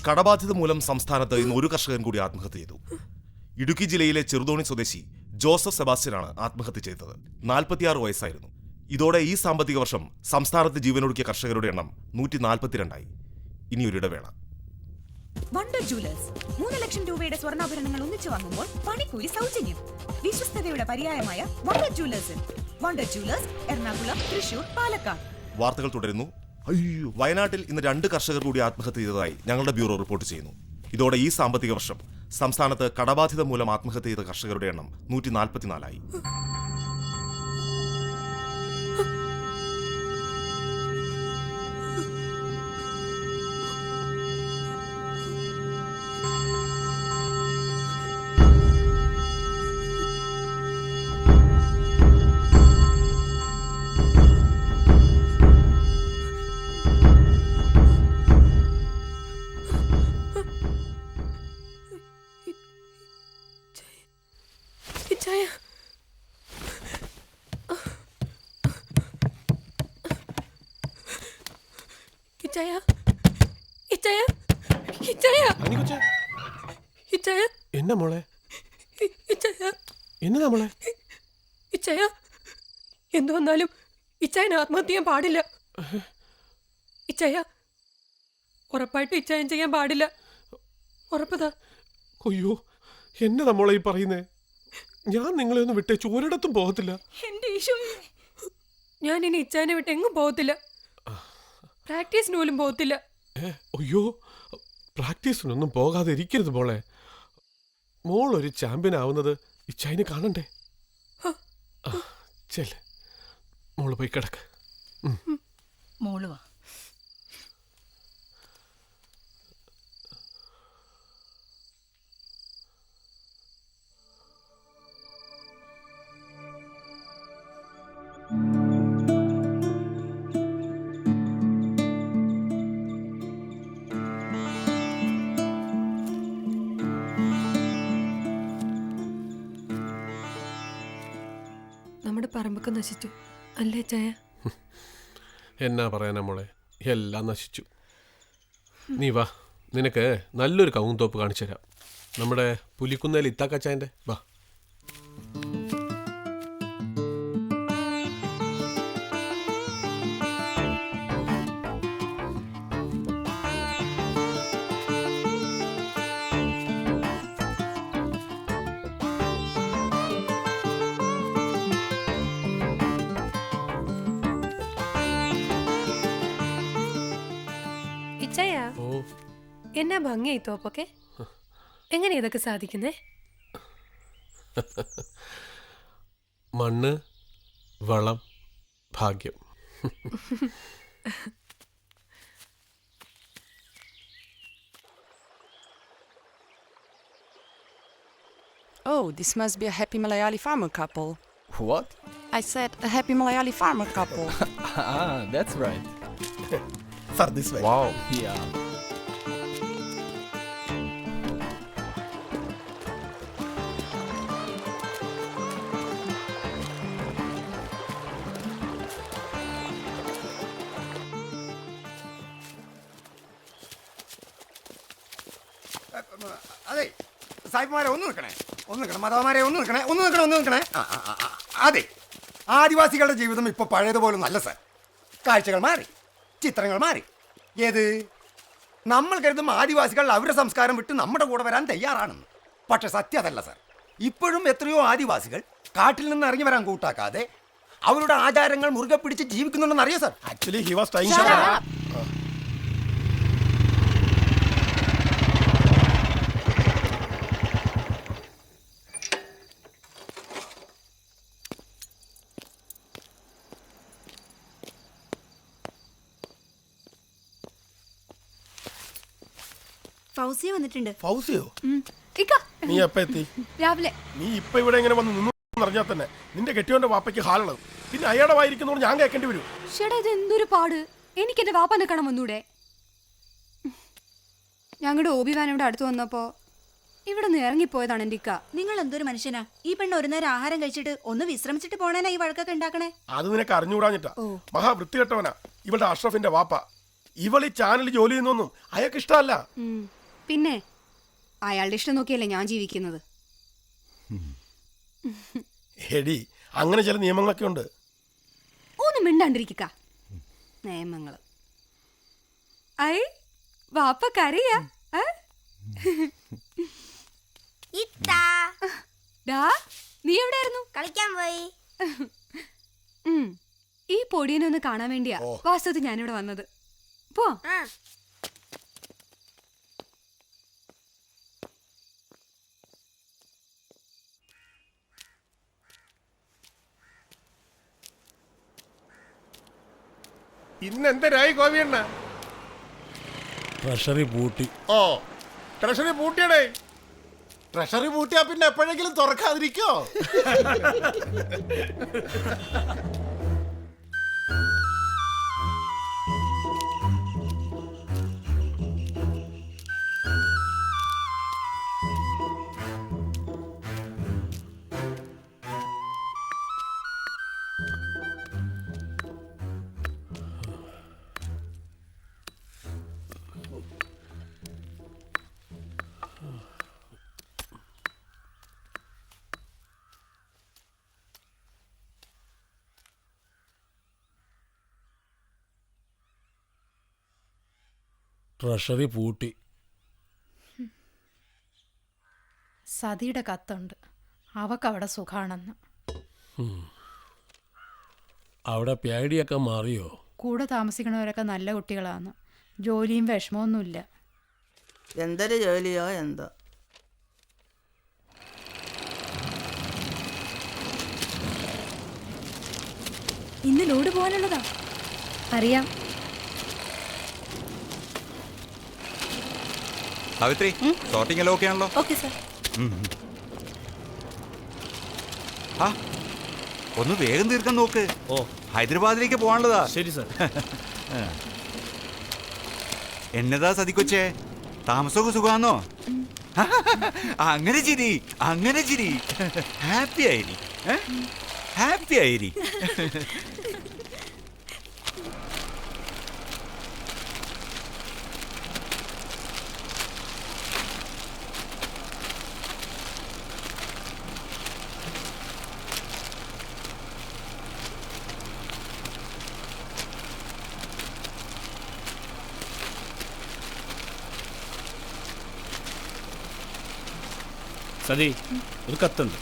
S16: കടബാധ്യത മൂലം സംസ്ഥാനത്ത് ഇന്ന് ഒരു കർഷകൻ കൂടി ആത്മഹത്യ ചെയ്തു. ഇടുക്കി ജില്ലയിലെ ചെറുതോണി സ്വദേശി ജോസഫ് സെബാസ്റ്റ്യനാണ് ആത്മഹത്യ ചെയ്തത്. 46 വയസ്സായിരുന്നു. ഇതോടെ ഈ സാമ്പത്തിക വർഷം സംസ്ഥാനത്ത് ജീവനൊടുക്കിയ കർഷകരുടെ എണ്ണം 142ആയി. ഇനിയൊരിടവേള.
S11: വണ്ടർ ജുവലേഴ്സ് 3 ലക്ഷം രൂപയുടെ സ്വർണ്ണാഭരണങ്ങൾ ഒന്നിച്ചു വാങ്ങുമ്പോൾ പണിക്കൂലി സൗജന്യം. വിശ്വസ്തതയുടെ പര്യായമായ Wonder Jewellers. Wonder Jewellers Ernakulam, Thrissur, Palakkad.
S16: വാർത്തകൾ തുടരുന്നു. വയനാട്ടിൽ ഇന്ന് 2 കർഷകർ കൂടി ആത്മഹത്യ ചെയ്തതായി ഞങ്ങളുടെ ബ്യൂറോ റിപ്പോർട്ട് ചെയ്യുന്നു. ഇതോടെ ഈ സാമ്പത്തിക വർഷം സംസ്ഥാനത്ത് കടബാധ്യത മൂലം ആത്മഹത്യ ചെയ്ത കർഷകരുടെ എണ്ണം 144ആയി.
S2: എന്നാ മോളെ? എന്നതാ മോളെ?
S15: ഇച്ചായ, എന്തു വന്നാലും ഇച്ചായൻ ആത്മഹത്യ ചെയ്യാൻ പാടില്ല. ഇച്ചായ, ഉറപ്പായിട്ടും ഇച്ചായൻ ചെയ്യാൻ പാടില്ല. ഉറപ്പതാ.
S2: അയ്യോ, എന്നതാ മോളെ ഈ പറയുന്നേ? ഞാൻ നിങ്ങളെ ഒന്ന് വിട്ടേ ഒരിടത്തും പോകത്തില്ല.
S15: ഞാൻ ഇനി ഇച്ചായനെ വിട്ട് എങ്ങും പോകത്തില്ല. പ്രാക്ടീസിന് പോലും പോകത്തില്ല.
S2: അയ്യോ, പ്രാക്ടീസിനൊന്നും പോകാതെ ഇരിക്കരുത് മോളെ. മോളൊരു ചാമ്പ്യൻ ആവുന്നത് ഇച്ചായന് കാണണ്ടേ? ചെല്ല്, മോള് പോയി കിടക്ക്.
S11: മോള് വാ.
S17: Mm-hmm.
S15: നമ്മുടെ പറമ്പൊക്കെ നശിച്ചു അല്ലേ ചായ?
S2: എന്നാ പറയാനാ മോളെ, എല്ലാം നശിച്ചു. നീ വാ, നിനക്ക് നല്ലൊരു കവുങ്ങും തോപ്പ് കാണിച്ചു തരാം. നമ്മുടെ പുലിക്കുന്നേൽ ഇത്താക്കച്ചായൻ്റെ വാ.
S15: ഇച്ചയ
S2: ഓ,
S15: എന്നാ ഭംഗിയായി തോപ്പൊക്കെ. എങ്ങനെ ഇതൊക്കെ സാധിക്കുന്നേ?
S2: മണ്ണ്, വളം, ഭാഗ്യം.
S17: Oh, this must be a happy Malayali farmer couple.
S18: What?
S17: I said a happy Malayali farmer couple.
S18: Ah, that's right.
S1: Sir, this way.
S18: Wow. Yeah.
S19: അതെ സാഹിബ്മാരെ ഒന്ന് നിൽക്കണേ, മാതാമാരെ ഒന്ന് നിൽക്കണേ. അതെ, ആദിവാസികളുടെ ജീവിതം ഇപ്പോൾ പഴയതുപോലെ നല്ല സാർ. കാഴ്ചകൾ മാറി, ചിത്രങ്ങൾ മാറി. ഏത് നമ്മൾ കരുതും ആദിവാസികൾ അവരുടെ സംസ്കാരം വിട്ട് നമ്മുടെ കൂടെ വരാൻ തയ്യാറാണെന്ന്. പക്ഷെ സത്യം അതല്ല സാർ. ഇപ്പോഴും എത്രയോ ആദിവാസികൾ കാട്ടിൽ നിന്ന് ഇറങ്ങി വരാൻ കൂട്ടാക്കാതെ അവരുടെ ആചാരങ്ങൾ മുറുകെ പിടിച്ച് ജീവിക്കുന്നുണ്ടെന്ന് അറിയാം sir.
S1: Actually, he was trying
S17: Shut
S1: to...
S17: up.
S12: Fousiya വന്നിട്ടുണ്ട്.
S1: ഫൗസിയോ?
S6: ഇക്ക,
S1: നീ എപ്പ എത്തി?
S6: രാവിലെ.
S1: നീ ഇപ്പൊ ഇവിടെ ഇങ്ങനെ വന്ന് നിന്നു പറഞ്ഞാൽ തന്നെ നിന്റെ കെട്ടിയോന്റെ വാപ്പയ്ക്ക് ഹാളുള്ളത്. പിന്നെ അയാളുടെ വായിരിക്കുന്നോട് ഞാൻ കേൾക്കേണ്ടി വരും.
S6: ചേട്ടാ, ഇത് എന്തൊരു പാട്. എനിക്ക് എന്റെ വാപ്പാനെ കാണാൻ വന്നൂടെ? ഞങ്ങളുടെ ഓബി വാൻ ഇവിടെ അടുത്ത് വന്നപ്പോ ഇവിടെ നിന്ന് ഇറങ്ങിപ്പോയതാണ് എന്റെ ഇക്ക.
S12: നിങ്ങൾ എന്തൊരു മനുഷ്യനാ. ഈ പെണ്ണ് ഒരു നേരം ആഹാരം കഴിച്ചിട്ട് ഒന്ന് വിശ്രമിച്ചിട്ട് പോണേനാ ഈ വഴക്കൊക്കെ ഉണ്ടാക്കണേ.
S1: അത് നിനക്ക് അറിഞ്ഞുകൂടാഞ്ഞിട്ടാ. മഹാവൃത്തികെട്ടവനാ ഇവളുടെ അഷ്റഫിന്റെ വാപ്പ. ഇവൾ ഈ ചാനലിൽ ജോലി ചെയ്യുന്നൊന്നും അയാൾക്ക് ഇഷ്ടമല്ല.
S6: പിന്നെ അയാളുടെ ഇഷ്ടം നോക്കിയല്ലേ ഞാൻ ജീവിക്കുന്നത്.
S1: എടി, അങ്ങനെ ചില നിയമങ്ങളൊക്കെ ഉണ്ട്.
S6: ഒന്നും മിണ്ടാണ്ടിരിക്ക. നിയമങ്ങള് ഐ വാപ്പ കരയാ. നീ എവിടെയായിരുന്നു?
S12: കളിക്കാൻ പോയി.
S6: ഈ പൊടിയനെ ഒന്ന് കാണാൻ വേണ്ടിയാ വാസ്തവത്തിൽ ഞാനിവിടെ വന്നത്. പോ.
S1: ഇന്ന് എന്തരായി ഗോപിയണ്ണ?
S2: ട്രഷറി പൂട്ടി.
S1: ഓ, ട്രഷറി പൂട്ടിയടേ. ട്രഷറി പൂട്ടിയാ പിന്നെ എപ്പോഴെങ്കിലും തുറക്കാതിരിക്കോ?
S2: ട്രഷറി പൂട്ടി.
S20: സതിയുടെ കത്തുണ്ട്, അവക്കവിടെ സുഖാണെന്ന്.
S2: അവിടെ പേടിയൊക്കെ മാറിയോ?
S20: കൂടെ താമസിക്കണവരൊക്കെ നല്ല കുട്ടികളാണ്. ജോലിയും വിഷമമൊന്നുമില്ല.
S8: എന്തൊരു ജോലിയോ എന്തോ.
S11: ഇന്ന് ലോഡ് പോകാനുള്ളതാ.
S6: അറിയാം.
S4: സാവിത്രി, ഷോട്ടിംഗ് എല്ലാം ഓക്കെ ആണല്ലോ?
S11: Okay sir.
S4: ആ, ഒന്ന് വേഗം തീർക്കാൻ നോക്ക്. ഓ, ഹൈദരാബാദിലേക്ക് പോകാനുള്ളതാ.
S5: ശരി സാർ.
S4: എന്നതാ സതിക്കൊച്ചേ, താമസമൊക്കെ സുഖാന്നോ? അങ്ങനെ ചിരി, അങ്ങനെ ചിരി. ഹാപ്പി ആയിരി. ഹാപ്പി ആയിരി.
S10: സതി, ഒരു കത്തുണ്ട്.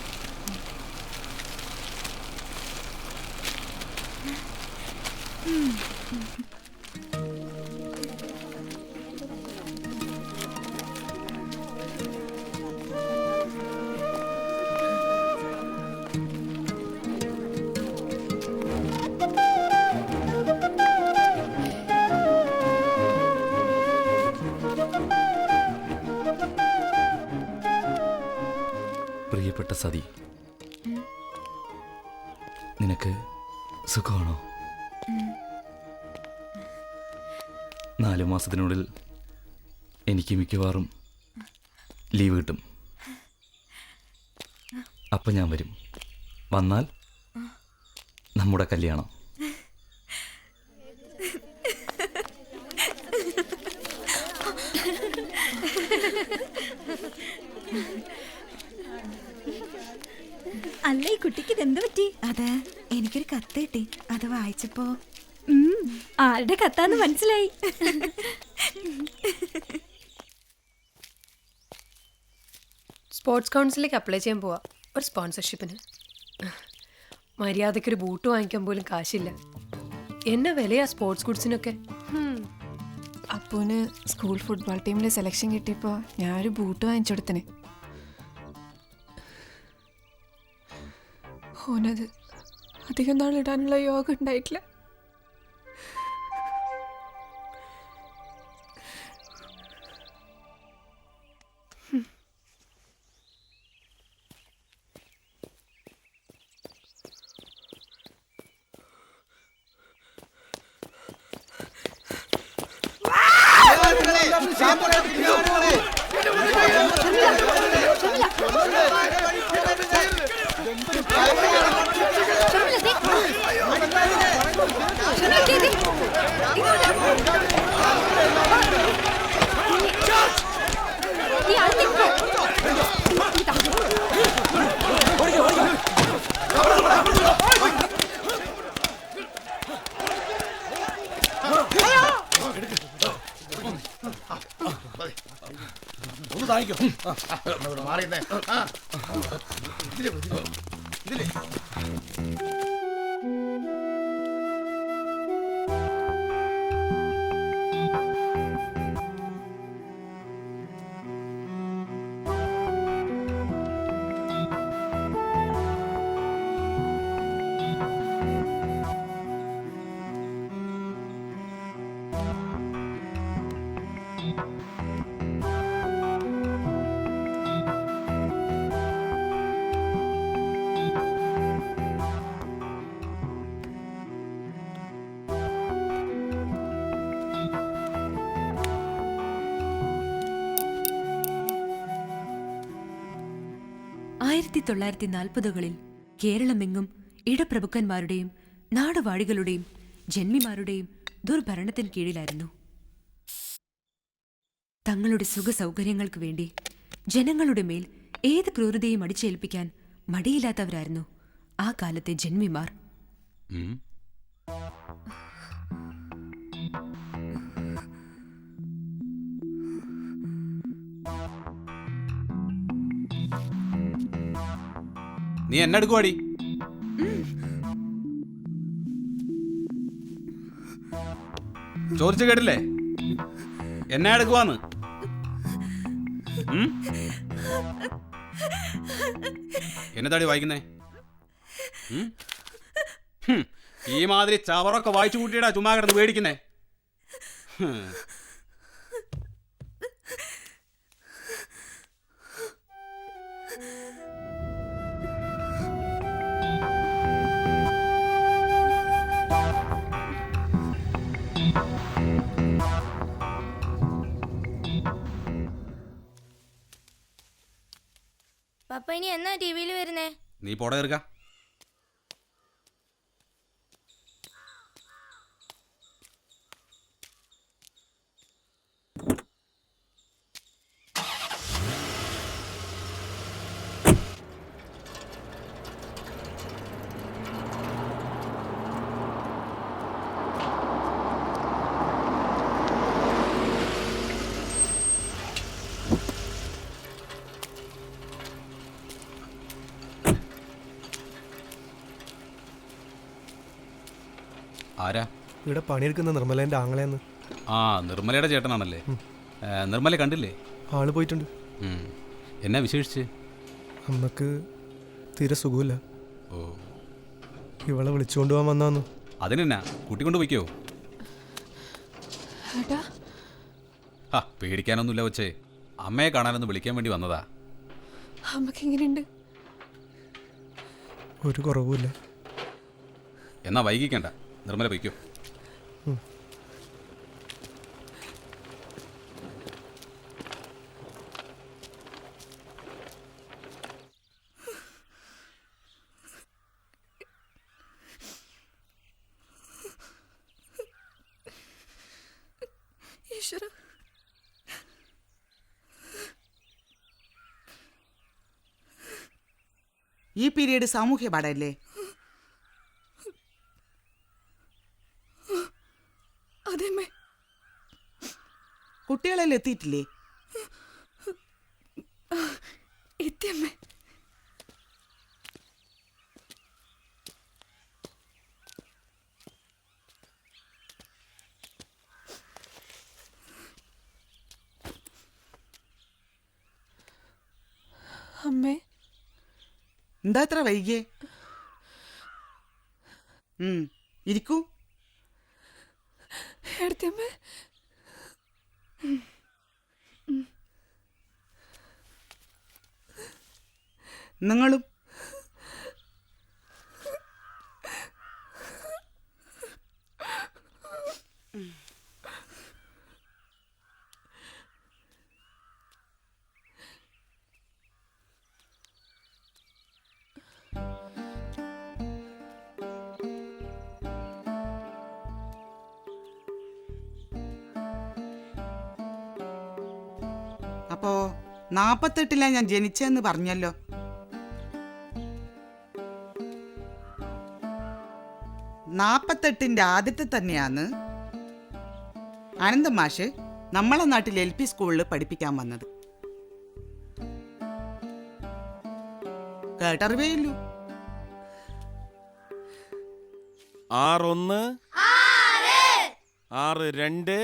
S5: പ്രിയപ്പെട്ട സതി, നിനക്ക് സുഖമാണോ? 4 മാസത്തിനുള്ളിൽ എനിക്ക് മിക്കവാറും ലീവ് കിട്ടും. അപ്പം ഞാൻ വരും. വന്നാൽ നമ്മുടെ കല്യാണം.
S12: അല്ല, ഈ കുട്ടിക്ക് ഇതെന്ത് പറ്റി? അത് എനിക്കൊരു കത്ത് കിട്ടി. അത് വായിച്ചപ്പോ ആരുടെ കത്താന്ന് മനസ്സിലായി.
S15: സ്പോർട്സ് കൗൺസിലേക്ക് അപ്ലൈ ചെയ്യാൻ പോവാ, ഒരു സ്പോൺസർഷിപ്പിന്. മര്യാദയ്ക്കൊരു ബൂട്ട് വാങ്ങിക്കാൻ പോലും കാശില്ല. എന്നെ വിലയാ സ്പോർട്സ് ഗുഡ്സിനൊക്കെ.
S14: അപ്പൂന് സ്കൂൾ ഫുട്ബോൾ ടീമിൽ സെലക്ഷൻ കിട്ടിയപ്പോൾ ഞാൻ ഒരു ബൂട്ട് വാങ്ങിച്ചു കൊടുത്തനെ. ഓനത് അധികം നാളിടാനുള്ള യോഗം ഉണ്ടായിട്ടില്ല.
S10: ഒന്ന് താങ്ങിക്കോ.
S19: മാറിയുന്നേ.
S11: കളിൽ കേരളമെങ്ങും ഇടപ്രഭുക്കന്മാരുടെയും നാടുവാഴികളുടെയും ജന്മിമാരുടെയും ദുർഭരണത്തിന് കീഴിലായിരുന്നു. തങ്ങളുടെ സുഖസൗകര്യങ്ങൾക്ക് വേണ്ടി ജനങ്ങളുടെ മേൽ ഏത് ക്രൂരതയും അടിച്ചേൽപ്പിക്കാൻ മടിയില്ലാത്തവരായിരുന്നു ആ കാലത്തെ ജന്മിമാർ.
S10: നീ എന്നെടുക്കുവാടി? ചോദിച്ചു കേട്ടില്ലേ എന്നെ എടുക്കുവാന്ന്? എന്നതാടി വായിക്കുന്നേ? ഈ മാതിരി ചവറൊക്കെ വായിച്ചു കൂട്ടിയിടാ ചുമ്മാ കിടന്ന് മേടിക്കുന്നേ.
S21: പപ്പ ഇനി എന്നാ ടിവിയിൽ വരുന്നേ?
S10: നീ പോടെ തീർക്ക. ആരാ?
S1: ഇവിടെ പണിയെടുക്കുന്ന നിർമ്മലേന്റെ ആങ്ങളെന്ന്.
S10: ആ, നിർമ്മലയുടെ ചേട്ടനാണല്ലേ? നിർമ്മല കണ്ടില്ലേ?
S1: ആള് പോയിട്ടുണ്ട്.
S10: എന്നാ വിശേഷിച്ച്?
S1: അമ്മക്ക് തീരെ സുഖമില്ല.
S10: ഓ,
S1: ഇവളെ വിളിച്ചുകൊണ്ട് പോകാൻ വന്നാന്ന്.
S10: അതിനെന്നാ, കൂട്ടിക്കൊണ്ട് പോയിക്കോ. ആ, പേടിക്കാനൊന്നുമില്ല കൊച്ചേ. അമ്മയെ കാണാനൊന്ന് വിളിക്കാൻ വേണ്ടി വന്നതാ.
S14: അമ്മക്ക് എങ്ങനെയുണ്ട്?
S1: ഒരു കുറവുമില്ല.
S10: എന്നാ വൈകിക്കണ്ട, നിർമ്മല പോയിക്കോ.
S12: ഈശ്വര,
S8: ഈ പീരീഡ് സാമൂഹ്യ പാഠമല്ലേ?
S12: അതേമ്മേ.
S8: കുട്ടികളെല്ലാം എത്തിയിട്ടില്ലേ?
S12: എത്തിയമ്മേ.
S14: അമ്മേ,
S8: എന്താ ഇത്ര വൈകിയേ? ഇരിക്കൂ.
S14: എടുത്തമ്മേ.
S8: നിങ്ങളും അപ്പോ 48 ഞാൻ ജനിച്ചെന്ന് പറഞ്ഞല്ലോ. ന്റെ ആദ്യത്തെ തന്നെയാണ് അനന്ത മാഷ് നമ്മളെ നാട്ടിൽ LP സ്കൂളിൽ പഠിപ്പിക്കാൻ വന്നത്. കേട്ടറിവേയുള്ളൂ.
S21: 6-1 6-2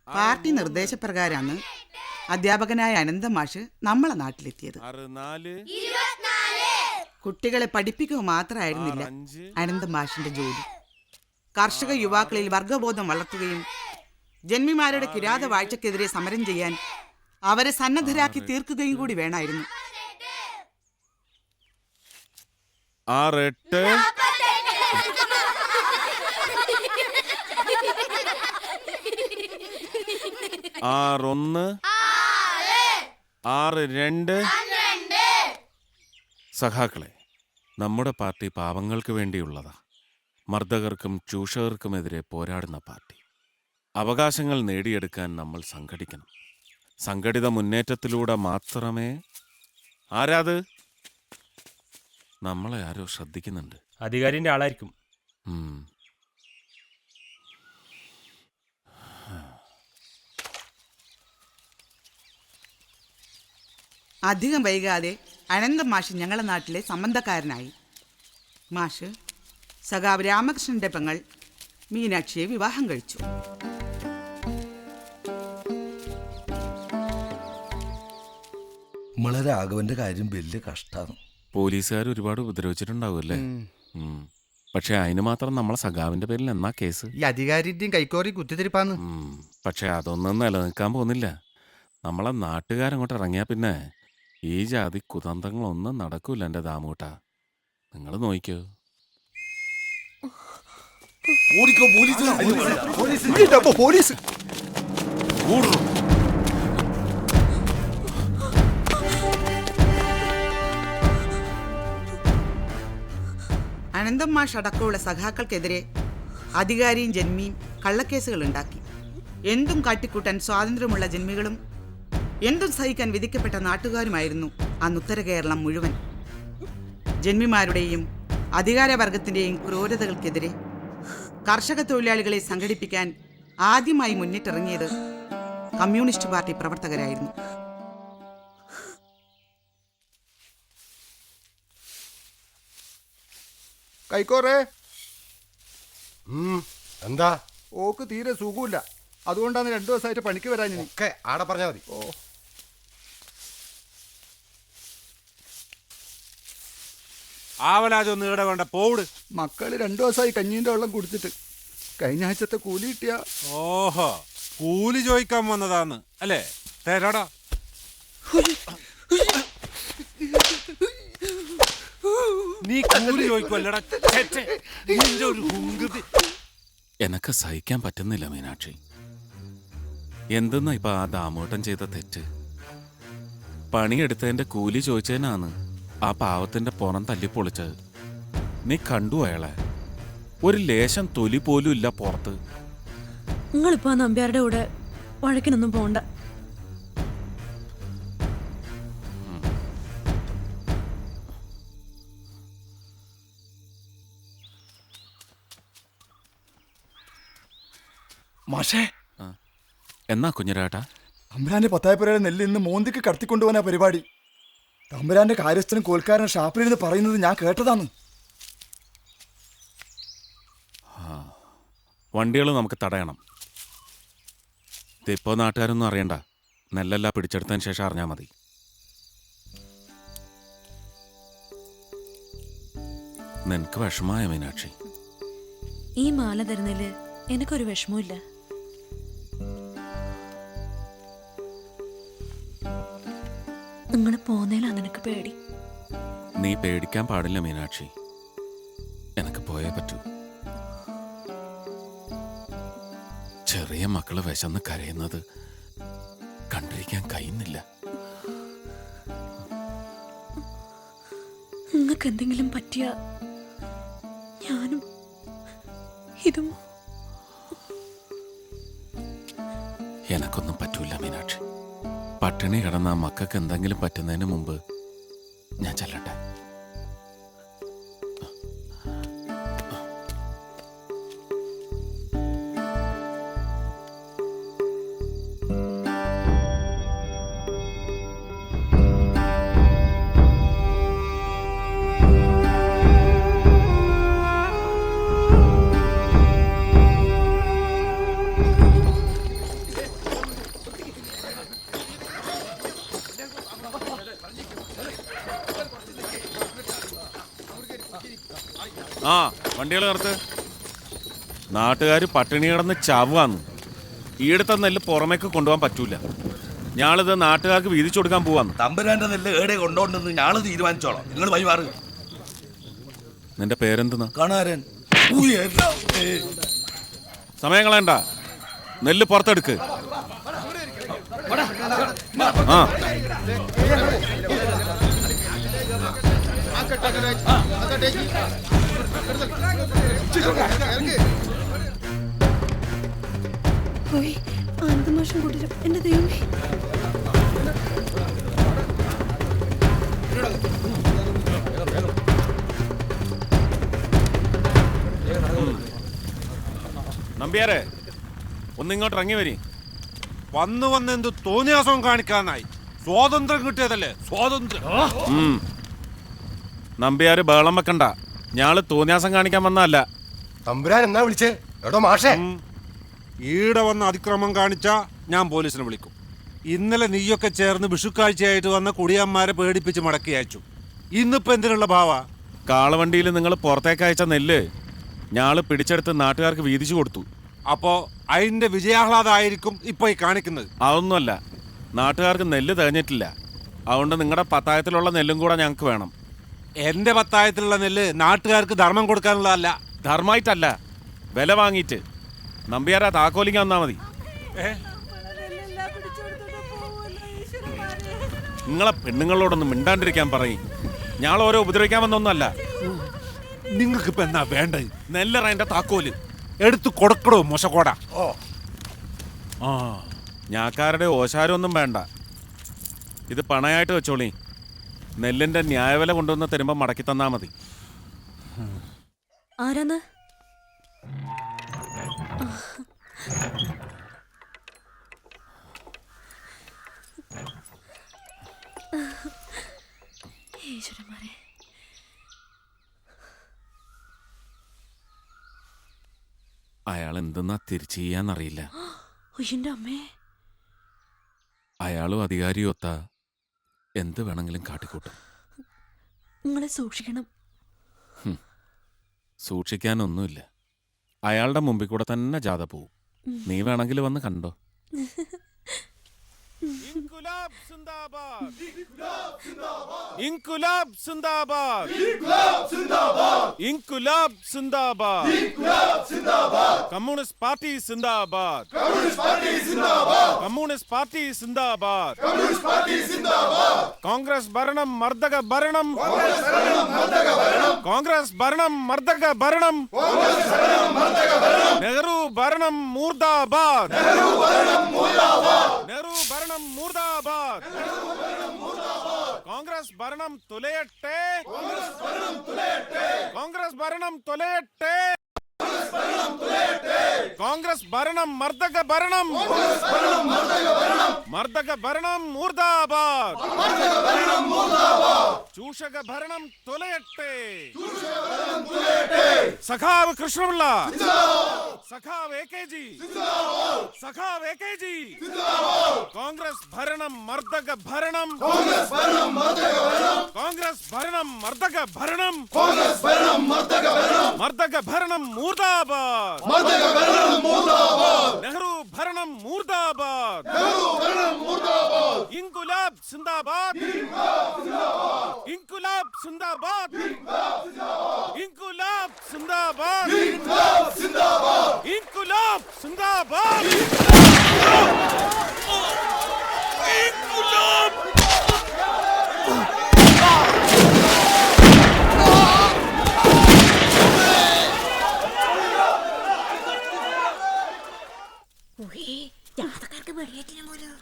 S8: പാർട്ടി നിർദ്ദേശപ്രകാരമാണ് അധ്യാപകനായ അനന്ത മാഷ് നമ്മളെ നാട്ടിലെത്തിയത്.
S21: 6-4
S8: കുട്ടികളെ പഠിപ്പിക്കുക മാത്രമായിരുന്നില്ല അനന്ത മാഷിന്റെ ജോലി. കർഷക യുവാക്കളിൽ വർഗബോധം വളർത്തുകയും ജന്മിമാരുടെ കിരാത വാഴ്ചക്കെതിരെ സമരം ചെയ്യാൻ അവരെ സന്നദ്ധരാക്കി തീർക്കുകയും കൂടി വേണമായിരുന്നു.
S21: 6-8 6-1 6-2 സഖാക്കളെ, നമ്മുടെ പാർട്ടി പാവങ്ങൾക്ക് വേണ്ടിയുള്ളതാ. മർദ്ദകർക്കും ചൂഷകർക്കുമെതിരെ പോരാടുന്ന പാർട്ടി. അവകാശങ്ങൾ നേടിയെടുക്കാൻ നമ്മൾ സംഘടിക്കണം. സംഘടിത മുന്നേറ്റത്തിലൂടെ മാത്രമേ... ആരാത്? നമ്മളെ ആരോ ശ്രദ്ധിക്കുന്നുണ്ട്.
S22: അധികാരിന്റെ ആളായിരിക്കും.
S8: അധികം വൈകാതെ അനന്ത മാഷ് ഞങ്ങളുടെ നാട്ടിലെ സംബന്ധക്കാരനായി. മാഷ് സഖാവ് രാമകൃഷ്ണന്റെ പെങ്ങൾ മീനാക്ഷിയെ വിവാഹം കഴിച്ചു.
S23: നമ്മളെ രാഘവന്റെ കാര്യം വലിയ കഷ്ടാണ്.
S21: പോലീസുകാർ ഒരുപാട് ഉപദ്രവിച്ചിട്ടുണ്ടാവുമല്ലേ? പക്ഷെ അതിന് മാത്രം നമ്മളെ സഖാവിന്റെ പേരിൽ എന്നാ കേസ്?
S23: ഈ അധികാരിന്റെയും കൈക്കോറി കുത്തിത്തിരിപ്പാന്ന്.
S21: പക്ഷെ അതൊന്നും നിലനിൽക്കാൻ പോകുന്നില്ല. നമ്മളെ നാട്ടുകാരങ്ങോട്ട് ഇറങ്ങിയാ പിന്നെ ഈ ജാതി കുതന്ത്രങ്ങളൊന്നും നടക്കൂല. എൻ്റെ ദാമൂട്ട, നിങ്ങൾ നോക്കിക്കോ.
S23: പോലീസ്
S8: അനന്തം മാഷ് അടക്കമുള്ള സഖാക്കൾക്കെതിരെ അധികാരിയും ജന്മിയും കള്ളക്കേസുകൾ ഉണ്ടാക്കി. എന്തും കാട്ടിക്കൂട്ടാൻ സ്വാതന്ത്ര്യമുള്ള ജന്മികളും എന്തും സഹിക്കാൻ വിധിക്കപ്പെട്ട നാട്ടുകാരുമായിരുന്നു അന്ന് ഉത്തര കേരളം മുഴുവൻ. ജന്മിമാരുടെയും അധികാരവർഗത്തിൻ്റെയും ക്രൂരതകൾക്കെതിരെ കർഷക തൊഴിലാളികളെ സംഘടിപ്പിക്കാൻ ആദ്യമായി മുന്നിട്ടിറങ്ങിയത് കമ്മ്യൂണിസ്റ്റ് പാർട്ടി പ്രവർത്തകരായിരുന്നു.
S23: കൈക്കോറേ
S19: എന്താ?
S23: ഓക്ക് തീരെ സുഖമില്ല, അതുകൊണ്ടാണ് 2 ദിവസമായിട്ട് പണിക്ക് വരാൻ.
S19: ഒക്കെ ആടെ പറഞ്ഞാൽ മതി.
S23: ഓ,
S7: ആവലാജൊന്നും ഇവിടെ വേണ്ട, പോവിട്.
S23: മക്കള് 2 ദിവസമായി കഞ്ഞീൻ്റെ വെള്ളം കുടിച്ചിട്ട്. കഴിഞ്ഞ ആഴ്ചത്തെ കൂലി കിട്ടിയ.
S7: ഓഹോ, കൂലി ചോദിക്കാൻ വന്നതാന്ന് അല്ലേ? തരാടാ. നീ കൂലി ചോദിക്കുമല്ലടാ.
S21: എനക്ക് സഹിക്കാൻ പറ്റുന്നില്ല മീനാക്ഷി. എന്തെന്നാ ഇപ്പൊ ആ ദാമോട്ടൻ ചെയ്ത തെറ്റ്? പണിയെടുത്തതിന്റെ കൂലി ചോദിച്ചതിനാണ് ആ പാവത്തിന്റെ പുറം തല്ലിപ്പൊളിച്ചത്. നീ കണ്ടു അയാളെ? ഒരു ലേശം തൊലി പോലും ഇല്ല പുറത്ത്.
S12: നിങ്ങളിപ്പോ നമ്പ്യാരുടെ കൂടെ വഴക്കിനൊന്നും പോണ്ട.
S23: മാഷേ,
S21: എന്നാ കുഞ്ഞിരാട്ടാ?
S23: തമ്പുരാന്റെ 10,000 നെല്ല് ഇന്ന് മോന്തിക്ക് കടത്തിക്കൊണ്ടുപോകാനാ പരിപാടി. തമ്പുരാന്റെ കാര്യസ്ഥനും കോൽക്കാരൻ ഷാപ്പിലിരുന്ന് പറയുന്നത് ഞാൻ കേട്ടതാണ്.
S21: വണ്ടികൾ നമുക്ക് തടയണം. ഇതിപ്പോ നാട്ടുകാരൊന്നും അറിയണ്ട. നെല്ലെല്ലാം പിടിച്ചെടുത്തതിന് ശേഷം അറിഞ്ഞാൽ മതി. നിനക്ക് വിഷമായ മീനാക്ഷി?
S12: ഈ മാല തരുന്നതില് എനിക്കൊരു വിഷമമില്ല. നിങ്ങൾ പോന്നേലാണ് എനിക്ക് പേടി.
S21: നീ പേടിക്കാൻ പാടില്ല മീനാക്ഷി. എനക്ക് പോയേ പറ്റൂ. ചെറിയ മക്കള് വിശന്ന് കരയുന്നത് കണ്ടിരിക്കാൻ കഴിയുന്നില്ല.
S12: നിങ്ങൾക്ക് എന്തെങ്കിലും പറ്റിയ ഞാനും ഇതും.
S21: എനക്കൊന്നും പറ്റൂല മീനാക്ഷി. പട്ടിണി കിടന്ന ആ മക്കൾക്ക് എന്തെങ്കിലും പറ്റുന്നതിന് മുമ്പ് ഞാൻ ചെല്ലട്ടെ. ആ വണ്ടികൾ നിർത്ത്. നാട്ടുകാർ പട്ടിണി കിടന്ന് ചാവാന്ന്. ഈടുത്ത നെല്ല് പുറമേക്ക് കൊണ്ടുപോകാൻ പറ്റൂല. ഞാളിത് നാട്ടുകാർക്ക് വീതിച്ചു കൊടുക്കാൻ പോവാന്ന്.
S23: തമ്പുരാന്റെ നെല്ല് ഏടെ കൊണ്ടോണ്ടെന്ന് ഞാള് തീരുമാനിച്ചോളാം. നിങ്ങൾ വഴിമാറ്.
S21: നിന്റെ പേരെന്തെന്നാ?
S23: കാണാരൻ.
S21: സമയം കളയണ്ട, നെല്ല് പുറത്തെടുക്ക്. ആ
S6: പോയി ആനന്ദമാഷം കൂട്ടരും. എന്റെ ദൈവമേ,
S21: നമ്പ്യാരെ ഒന്നിങ്ങോട്ട് ഇറങ്ങി വരി.
S7: വന്ന് എന്ത് തോന്നിയാസവും കാണിക്കാനായി. സ്വാതന്ത്ര്യം കിട്ടിയതല്ലേ സ്വാതന്ത്ര്യം.
S21: നമ്പ്യാര് ബഹളം വെക്കണ്ട. ഞാള് തോന്നിയാസം കാണിക്കാൻ വന്നല്ല.
S19: തമ്പുരാൻ എന്നാ വിളിച്ചേ? എടോ മാഷേ,
S7: ഈടെ വന്ന് അതിക്രമം കാണിച്ചാ ഞാൻ പോലീസിനെ വിളിക്കും. ഇന്നലെ നീയൊക്കെ ചേർന്ന് വിഷുക്കാഴ്ചയായിട്ട് വന്ന കുടിയന്മാരെ പേടിപ്പിച്ച് മടക്കി അയച്ചു. ഇന്നിപ്പോ എന്തിനുള്ള ഭാവ?
S21: കാളവണ്ടിയിൽ നിങ്ങൾ പുറത്തേക്ക് അയച്ച നെല്ല് ഞാള് പിടിച്ചെടുത്ത് നാട്ടുകാർക്ക് വീതിച്ചു കൊടുത്തു.
S7: അപ്പോ അതിന്റെ വിജയാഹ്ലാദമായിരിക്കും ഇപ്പൊ ഈ കാണിക്കുന്നത്.
S21: അതൊന്നുമല്ല, നാട്ടുകാർക്ക് നെല്ല് തികഞ്ഞിട്ടില്ല. അതുകൊണ്ട് നിങ്ങളുടെ പത്തായത്തിലുള്ള നെല്ലും കൂടെ ഞങ്ങൾക്ക് വേണം.
S7: എന്റെ പത്തായത്തിലുള്ള നെല്ല് നാട്ടുകാർക്ക് ധർമ്മം കൊടുക്കാനുള്ളതല്ല.
S21: ധർമ്മമായിട്ടല്ല, വില വാങ്ങിയിട്ട്. നമ്പ്യാരാ താക്കോലിക്കാൻ വന്നാ മതി. നിങ്ങളെ പെണ്ണുങ്ങളോടൊന്നും മിണ്ടാണ്ടിരിക്കാൻ പറയും. ഞാൻ ഓരോ ഉപദ്രവിക്കാൻ വന്നൊന്നുമല്ല.
S7: നിങ്ങൾക്ക് ഇപ്പൊ എന്നാ വേണ്ടത്?
S21: നെല്ലറേന്റെ താക്കോല്
S7: എടുത്തു കൊടുക്കടോ മോശക്കോട.
S21: ആ ഞാക്കാരുടെ ഓശാരമൊന്നും വേണ്ട. ഇത് പണയായിട്ട് വെച്ചോളി. നെല്ലിന്റെ ന്യായവില കൊണ്ടുവന്ന് തരുമ്പോ മടക്കി തന്നാ മതി.
S12: ആരാന്ന്? ഈശ്വരന്മാരെ,
S21: അയാൾ എന്തെന്നാ തിരിച്ചു ചെയ്യാന്നറിയില്ല.
S11: എന്റെ അമ്മേ,
S21: അയാളും അധികാരിയും ഒത്താ എന്ത് വേണമെങ്കിലും കാട്ടിക്കൂട്ടും.
S11: നിങ്ങളെ സൂക്ഷിക്കണം.
S21: സൂക്ഷിക്കാനൊന്നുമില്ല. അയാളുടെ മുമ്പിൽ കൂടെ തന്നെ ജാഥ പോവും. നീ വേണമെങ്കിൽ വന്ന് കണ്ടോ. ഇൻകുലാബ് സിന്ദാബാദ്, ഇൻകുലാബ് സിന്ദാബാദ്, ഇൻകുലാബ് സിന്ദാബാദ്, കമ്മ്യൂണിസ്റ്റ് പാർട്ടി സിന്ദാബാദ്, കമ്മ്യൂണിസ്റ്റ് പാർട്ടി സിന്ദാബാദ്, കോൺഗ്രസ് ഭരണം മർദ്ദക ഭരണം, കോൺഗ്രസ് ഭരണം മർദ്ദക ഭരണം, നെഹ്റു ഭരണം മൂർദാബാദ്, നെഹ്റു ഭരണം മൂർദാബാദ്, കോൺഗ്രസ് ഭരണം തുലയട്ടെ, കോൺഗ്രസ് ഭരണം തുലയട്ടെ, കോൺഗ്രസ് ഭരണം മർദ്ദക ഭരണം, മർദ്ദക ഭരണം മൂർദാബാദ്, ചൂഷക ഭരണം തുലയട്ടെ, സഖാവ് കൃഷ്ണപിള്ള, സഖാവ് AKG, സഖാവ് AKG, കോൺഗ്രസ് ഭരണം മർദ്ദക ഭരണം, കോൺഗ്രസ് ഭരണം മർദ്ദക ഭരണം, മർദ്ദക ഭരണം മൂർദാബാദ്, നെഹ്റു ഭരണം മൂർദാബാദ്, ഇൻകുലാബ് സിന്ദാബാദ്, ഇൻകുലാബ് സിന്ദാബാദ്, ഇൻകുലാബ് സിന്ദാബാദ്, ഇൻകുലാബ് സിന്ദാബാദ്, ഇൻകുലാബ്.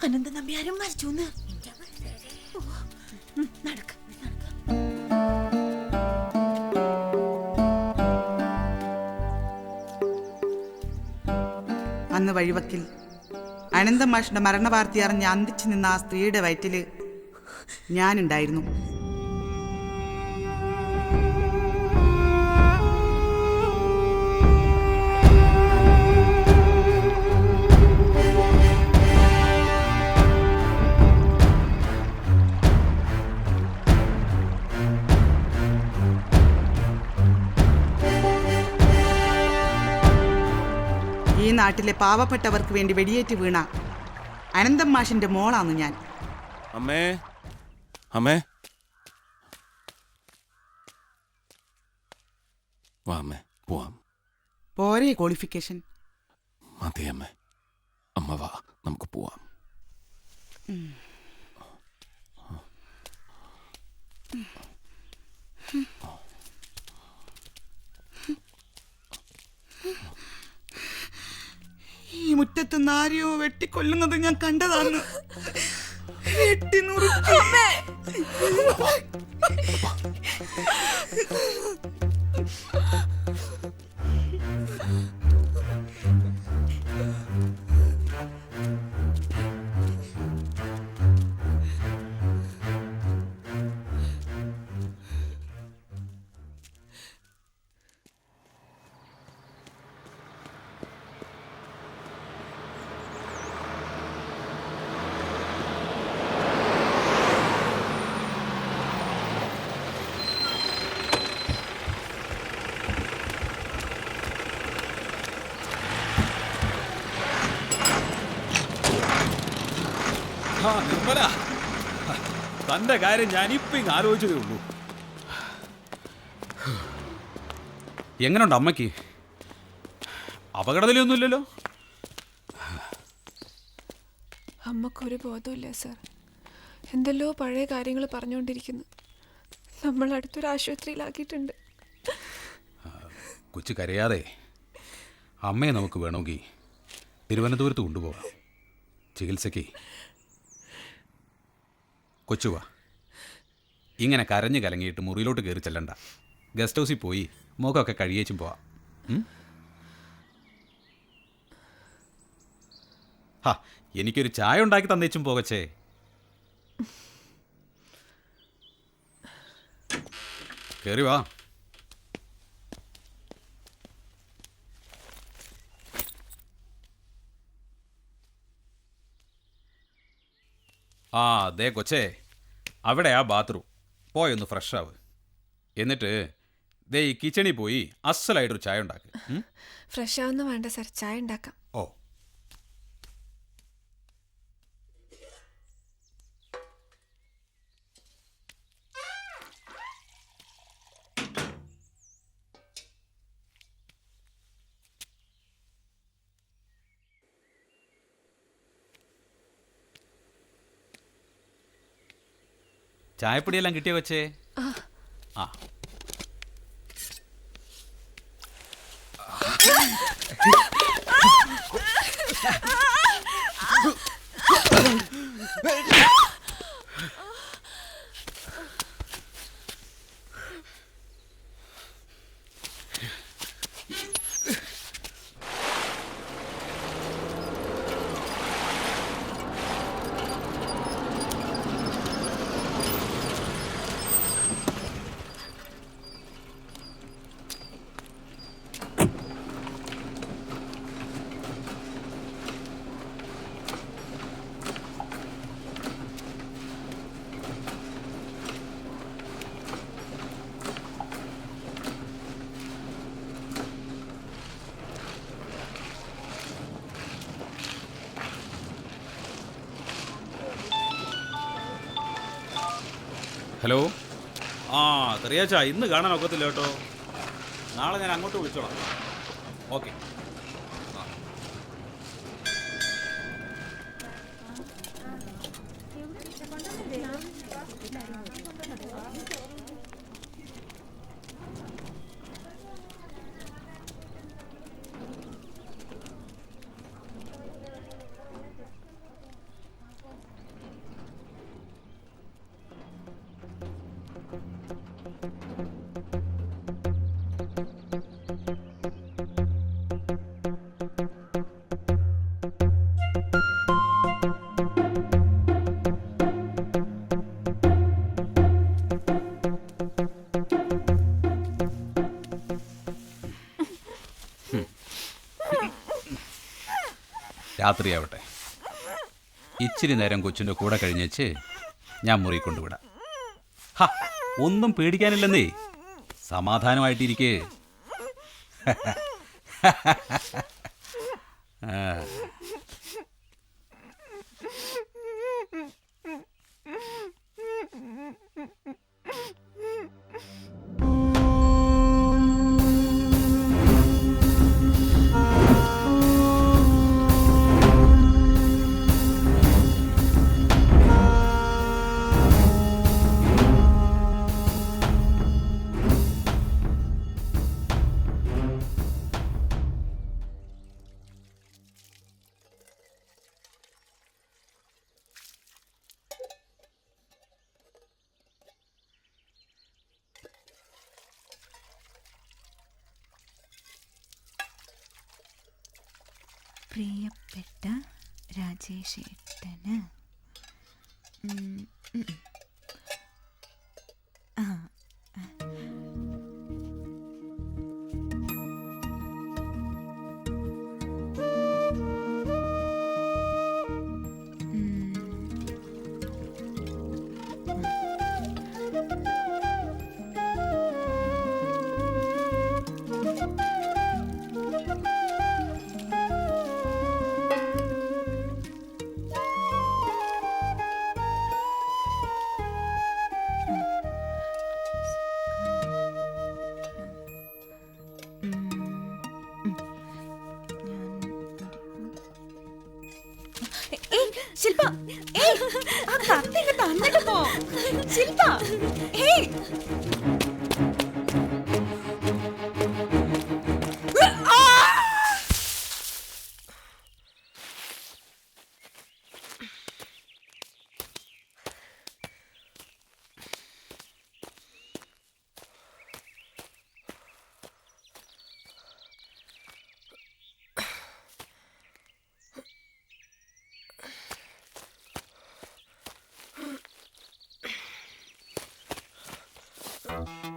S11: അനന്ത നമ്പ്യാരും മരിച്ചു. നടക്ക.
S8: അന്ന് വഴിവക്കിൽ അനന്തം മാഷിന്റെ മരണവാർത്ത അറിഞ്ഞ് അന്തിച്ചു നിന്ന ആ സ്ത്രീയുടെ വയറ്റില് ഞാനുണ്ടായിരുന്നു. ഈ നാട്ടിലെ പാവപ്പെട്ടവർക്ക് വേണ്ടി വെടിയേറ്റ് വീണ അനന്തം മാഷിന്റെ മോളാണ് ഞാൻ.
S21: അമ്മേ, അമ്മേ, വാ അമ്മേ, പോവാം.
S8: പോരെ ക്വാളിഫിക്കേഷൻ?
S21: മതി അമ്മേ, അമ്മ വാ, നമുക്ക് പോവാം.
S8: ഈ മുറ്റത്ത് നാരിയോ വെട്ടിക്കൊല്ലുന്നത് ഞാൻ കണ്ടതാണ്. വെട്ടിനുറുക്കി.
S10: നിർമ്മല, തന്റെ കാര്യം ഞാൻ ഇപ്പം ആലോചിച്ചതേ ഉള്ളൂ. എങ്ങനെയുണ്ട് അമ്മയ്ക്ക്? അപകടത്തിലൊന്നുമില്ലല്ലോ?
S14: അമ്മക്കൊരു ബോധമില്ല സർ. എന്തെല്ലോ പഴയ കാര്യങ്ങൾ പറഞ്ഞുകൊണ്ടിരിക്കുന്നു. നമ്മൾ അടുത്തൊരു ആശുപത്രിയിലാക്കിയിട്ടുണ്ട്.
S10: കൊച്ചു കരയാതെ. അമ്മയെ നമുക്ക് വേണമെങ്കിൽ തിരുവനന്തപുരത്ത് കൊണ്ടുപോകാം ചികിത്സയ്ക്ക്. കൊച്ചുവാ, ഇങ്ങനെ കരഞ്ഞു കലങ്ങിയിട്ട് മുറിയിലോട്ട് കയറി ചെല്ലണ്ട. ഗസ്റ്റ് ഹൗസിൽ പോയി മുഖമൊക്കെ കഴിയേച്ചും പോവാം. ഹാ, എനിക്കൊരു ചായ ഉണ്ടാക്കി തന്നേച്ചും പോകച്ചേ. കയറി വാ. ആ ദേ കൊച്ചേ, അവിടെ ആ ബാത്റൂം പോയൊന്ന് ഫ്രഷ് ആവ്. എന്നിട്ട് ദേ ഈ കിച്ചണിൽ പോയി അസലായിട്ടൊരു ചായ ഉണ്ടാക്ക്.
S14: ഫ്രഷ് ആവുന്ന വേണ്ട സർ, ചായ ഉണ്ടാക്കാം.
S10: ഓ ചായപ്പൊടിയെല്ലാം കിട്ടിയോ കൊച്ചേ? ആ ഹലോ. ആ തെറിയാച്ചാ, ഇന്ന് കാണാൻ ഒക്കത്തില്ല കേട്ടോ. നാളെ ഞാൻ അങ്ങോട്ട് വിളിച്ചോളാം. ഓക്കെ. രാത്രിയാവട്ടെ, ഇച്ചിരി നേരം കൊച്ചിൻ്റെ കൂടെ കഴിഞ്ഞേച്ച് ഞാൻ മുറി കൊണ്ടുവിടാം. ഒന്നും പേടിക്കാനില്ലെന്നേ, സമാധാനമായിട്ടിരിക്കേ.
S11: പ്രിയപ്പെട്ട രാജേഷേട്ടന് ശില്പ, ആ കത്തിങ്ങ് തന്നിട്ട് പോ. ശില്പ,
S14: ആ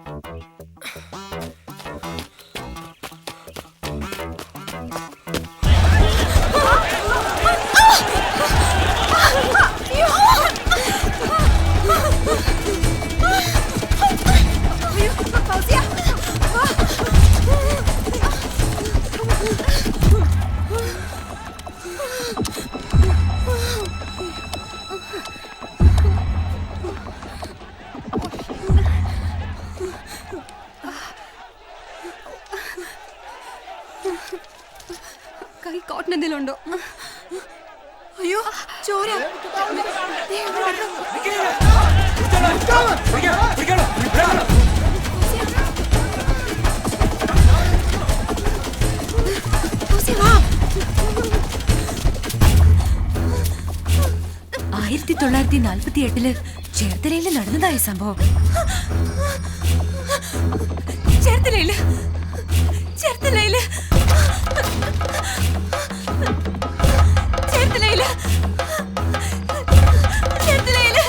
S6: കോട്ടൺ എന്തെങ്കിലും ഉണ്ടോ? അയ്യോ ചോര.
S11: ആയിരത്തി 1948 ചേർത്തലയിൽ നടന്നതായ സംഭവം. ചേർത്തലയില് ചേർത്തലയില് ചേർത്തലയില് ചേർത്തലയില്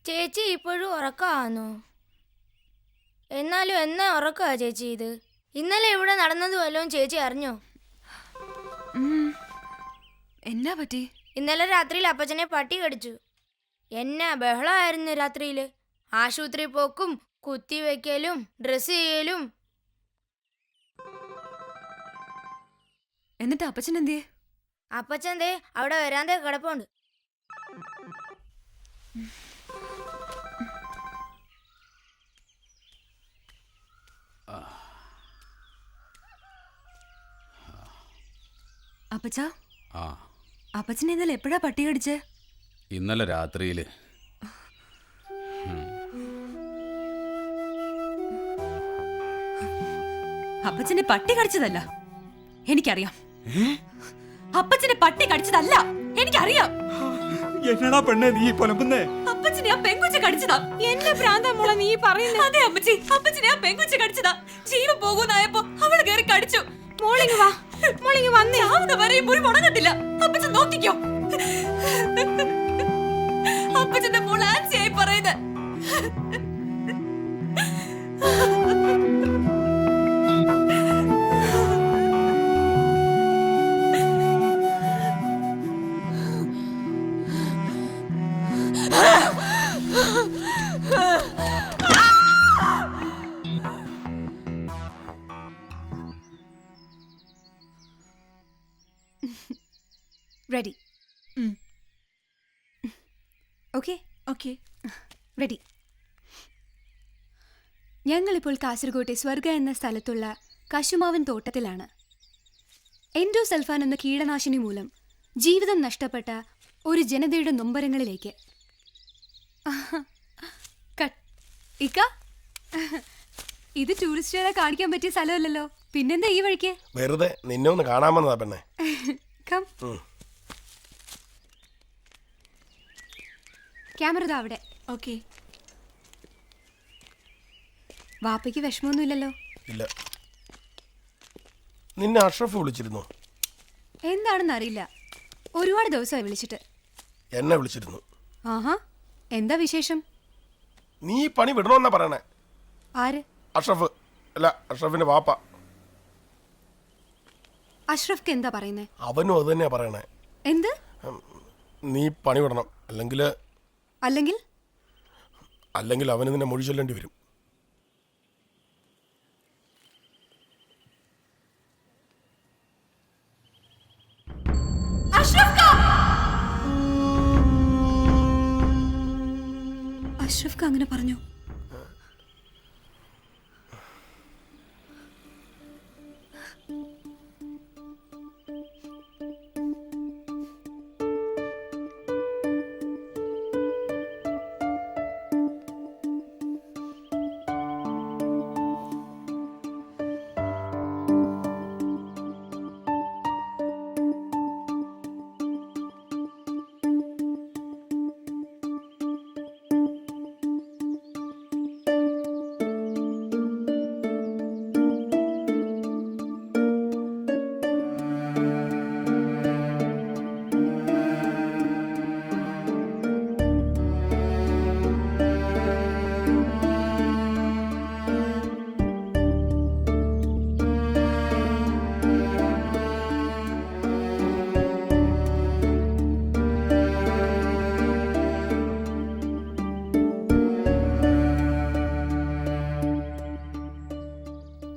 S3: ചേച്ചി ഇപ്പോഴും ഉറക്കമാണോ? എന്നാലും എന്നാ ഉറക്കമാ ചേച്ചി ഇത്? ഇന്നലെ ഇവിടെ നടന്നത് വല്ലതും ചേച്ചി അറിഞ്ഞോ?
S11: എന്നാ പറ്റി?
S3: ഇന്നലെ രാത്രിയിൽ അപ്പച്ചനെ പട്ടി കടിച്ചു. എന്നാ ബഹളമായിരുന്നു രാത്രിയില്. ആശുപത്രി പോക്കും കുത്തിവെക്കലും ഡ്രസ് ചെയ്യലും.
S11: എന്നിട്ട് അപ്പച്ചൻ എന്തിയെ?
S3: അപ്പച്ചൻ ദേ അവിടെ വരാന്തേ കിടപ്പുണ്ട്.
S11: അപ്പച്ചാ, അപ്പച്ചനെ ഇന്നലെ എപ്പോഴാ പട്ടി കടിച്ചേ?
S10: ഇന്നലെ രാത്രിയില്.
S11: അപ്പച്ചനെ പട്ടി കടിച്ചതല്ല, എനിക്കറിയാം. അപ്പച്ചനെ പട്ടി കടിച്ചതല്ല, എനിക്കറിയാം.
S5: എന്നടാ പെണ്ണെ നീ പൊലമ്പുന്നേ?
S11: അപ്പച്ചനെ ആ പെങ്കുച്ച കടിച്ചതാ.
S6: എന്നെ ഭ്രാന്താ മോളെ നീ പറയുന്നത്?
S11: അതെ അമ്മച്ചി, അപ്പച്ചനെ ആ പെങ്കുച്ച കടിച്ചതാ. ജീവൻ പോകുന്നായപ്പോ അവള് കയറി കടിച്ചു.
S6: മോളിങ് വാ, മോളിങ് വന്നേ.
S11: ആവുന്ന വരെയും പോയി മുടങ്ങത്തില്ല. അപ്പച്ചൻ നോക്കിക്കോ. അപ്പച്ചന്റെ മോൾ ആൻസിയായി പറയുന്നത്.
S6: റെഡി? Okay okay ready. ഞങ്ങളിപ്പോൾ കാസർഗോട്ടെ സ്വർഗ എന്ന സ്ഥലത്തുള്ള കശുമാവൻ തോട്ടത്തിലാണ്. എൻഡോസൾഫാൻ എന്ന കീടനാശിനി മൂലം ജീവിതം നഷ്ടപ്പെട്ട ഒരു ജനതയുടെ നൊമ്പരങ്ങളിലേക്ക്. ഇക്ക, ഇത് ടൂറിസ്റ്റുകാരെ കാണിക്കാൻ പറ്റിയ സ്ഥലമല്ലല്ലോ, പിന്നെന്താ ഈ വഴിക്ക്?
S13: വെറുതെ നിന്നെ ഒന്ന് കാണാൻ വന്നതാ പെണ്ണെ.
S6: കം. ക്യാമറ ഇതാ അവിടെ. ഓക്കെ. വാപ്പയ്ക്ക് വിഷമമൊന്നുമില്ലല്ലോ?
S13: ഇല്ല. നിന്നെ അഷ്റഫ് വിളിച്ചിരുന്നു?
S6: എന്താണെന്ന് അറിയില്ല, ഒരുപാട് ദിവസമായി വിളിച്ചിട്ട്.
S13: എന്നെ വിളിച്ചിരുന്നു.
S6: ആഹാ, എന്താ വിശേഷം?
S13: നീ പണി വിടണമെന്നാ പറയണേ.
S6: ആര്?
S13: അഷ്റഫ്. അല്ല, അഷ്റഫിന്റെ വാപ്പ.
S6: അഷ്റഫ്ക്ക് എന്താ പറയുന്നേ?
S13: അവനും അത് തന്നെയാ പറയണേ.
S6: എന്ത്?
S13: നീ പണി വിടണം, അല്ലെങ്കിൽ
S6: അല്ലെങ്കിൽ
S13: അല്ലെങ്കിൽ അവന് നിന്നെ മൊഴി ചൊല്ലേണ്ടി വരും.
S6: അഷ്റഫ് അങ്ങനെ പറഞ്ഞു?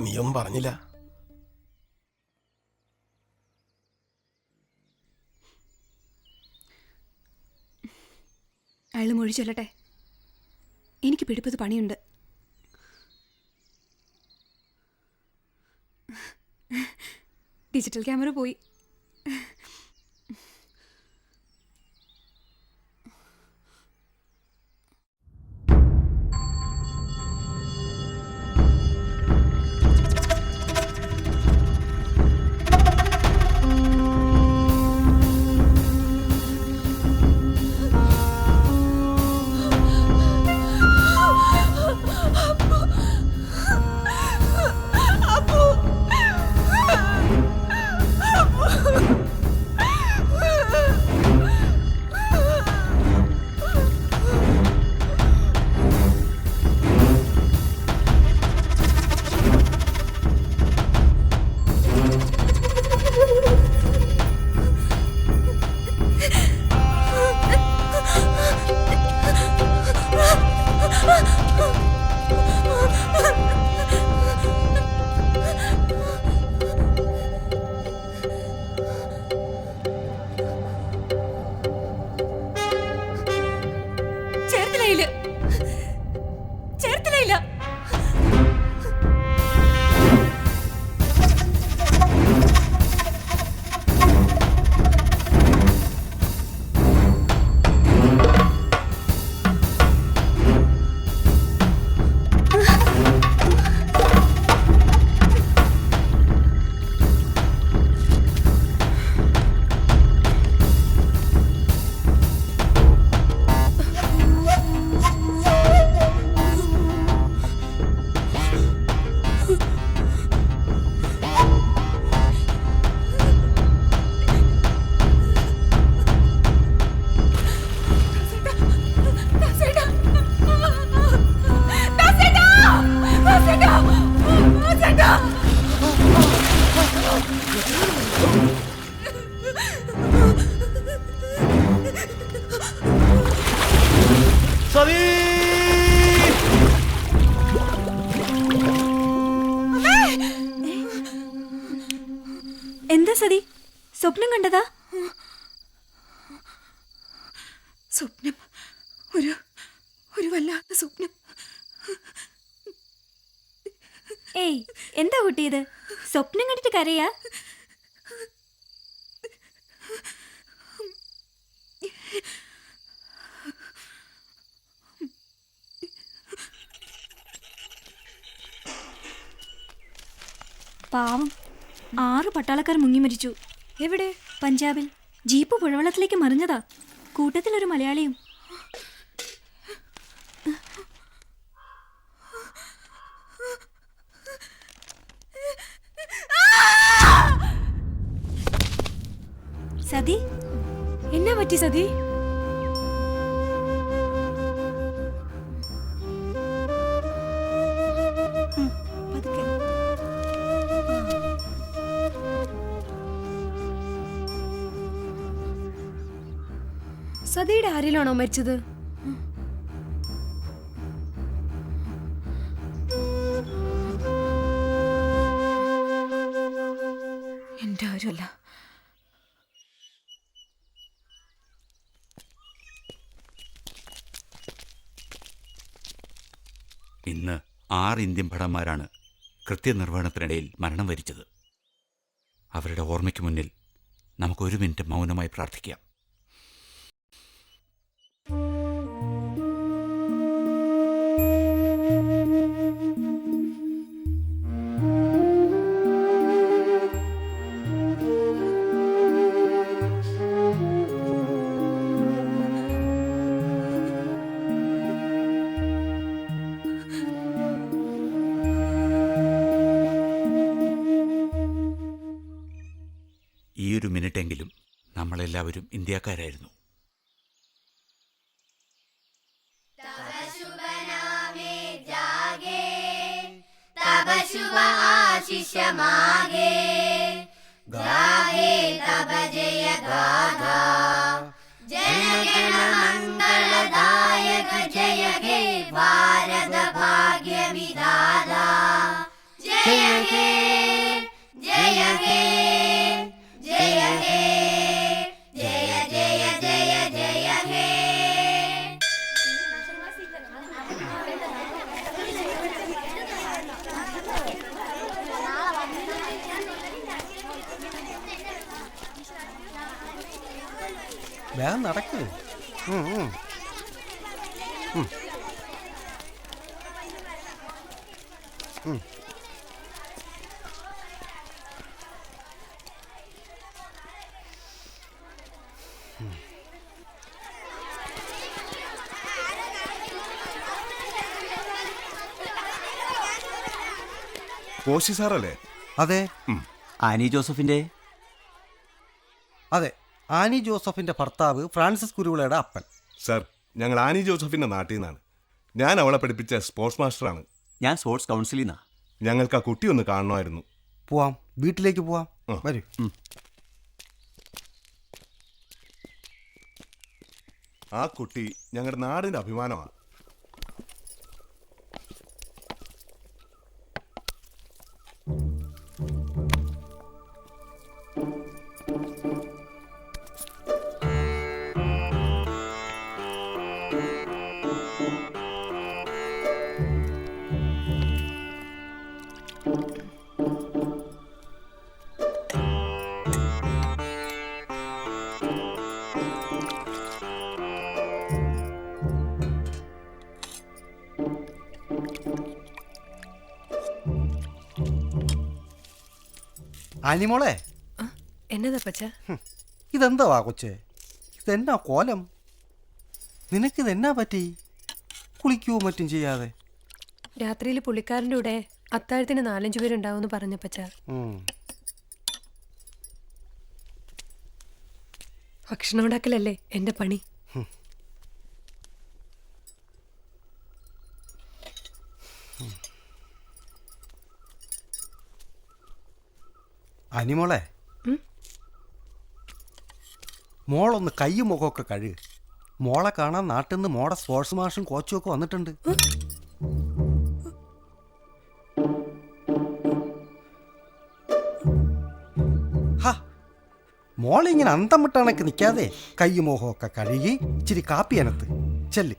S13: നീയൊന്നും പറഞ്ഞില്ല.
S6: അയാൾ മൊഴി ചൊല്ലട്ടെ. എനിക്ക് പിടിപ്പത് പണിയുണ്ട്. ഡിജിറ്റൽ ക്യാമറ പോയി. എന്താ സതി, സ്വപ്നം കണ്ടതാ? സ്വപ്നം, ഒരു വല്ലാത്ത സ്വപ്നം.
S12: ഏയ്, എന്താ കുട്ടി ഇത്? സ്വപ്നം കണ്ടിട്ട് കരയാ? പാവം, 6 പട്ടാളക്കാർ മുങ്ങി മരിച്ചു. എവിടെ? പഞ്ചാബിൽ. ജീപ്പ് പുഴവെള്ളത്തിലേക്ക് മറിഞ്ഞതാ. കൂട്ടത്തിലൊരു മലയാളിയും. സതി, എന്നാ പറ്റി സതി?
S15: സതിയുടെ ആരിലാണോ മരിച്ചത്?
S6: എന്റെ ആരുമല്ല.
S4: ഇന്ന് 6 ഇന്ത്യൻ ഭടന്മാരാണ് കൃത്യനിർവഹണത്തിനിടയിൽ മരണം വരിച്ചത്. അവരുടെ ഓർമ്മയ്ക്ക് മുന്നിൽ നമുക്ക് 1 മിനിറ്റ് മൗനമായി പ്രാർത്ഥിക്കാം. ഈ 1 മിനിറ്റെങ്കിലും നമ്മളെല്ലാവരും ഇന്ത്യക്കാരായിരുന്നു.
S3: ജയ ഹേ ഭാരത ഭാഗ്യ വിധാത.
S1: വേഗം നടക്ക്.
S9: കോശി സാറല്ലേ?
S16: അതെ. ആനി ജോസഫിന്റെ?
S9: അതെ, ആനി ജോസഫിന്റെ ഭർത്താവ് ഫ്രാൻസിസ് കുരുവിളയുടെ അപ്പൻ. സർ, ഞങ്ങൾ ആനി ജോസഫിന്റെ നാട്ടിൽ നിന്നാണ്. ഞാൻ അവളെ പഠിപ്പിച്ച സ്പോർട്സ് മാസ്റ്ററാണ്.
S16: ഞാൻ സ്പോർട്സ് കൗൺസിലിൽ നിന്നാ.
S9: ഞങ്ങൾക്ക് ആ കുട്ടി ഒന്ന് കാണണമായിരുന്നു.
S16: പോവാം, വീട്ടിലേക്ക് പോവാം. വരൂ.
S9: ആ കുട്ടി ഞങ്ങളുടെ നാടിന്റെ അഭിമാനമാണ്.
S16: ആനിമോളെ,
S15: എന്നതാ പച്ച?
S16: ഇതെന്താ കൊച്ചേ? ഇതെന്നാ കോലം? നിനക്കിതെന്നാ പറ്റി? കുളിക്കുകയോ മറ്റും ചെയ്യാതെ?
S15: രാത്രിയിൽ പുള്ളിക്കാരൻ്റെ കൂടെ അത്താഴത്തിന് 4-5 പേരുണ്ടാവുമെന്ന് പറഞ്ഞ പച്ച. ഭക്ഷണം ഉണ്ടാക്കലല്ലേ എൻ്റെ പണി.
S16: അനിമോളെ, മോളൊന്ന് കയ്യും മുഖമൊക്കെ കഴുകു. മോളെ കാണാൻ നാട്ടിൽ നിന്ന് മോടെ സ്പോർട്സ് മാഷും കോച്ചും ഒക്കെ വന്നിട്ടുണ്ട്. മോളിങ്ങനെ അന്തം വിട്ടണക്ക് നിൽക്കാതെ കയ്യും മുഖമൊക്കെ കഴുകി ഇച്ചിരി കാപ്പി അനത്ത് ചെല്ല്.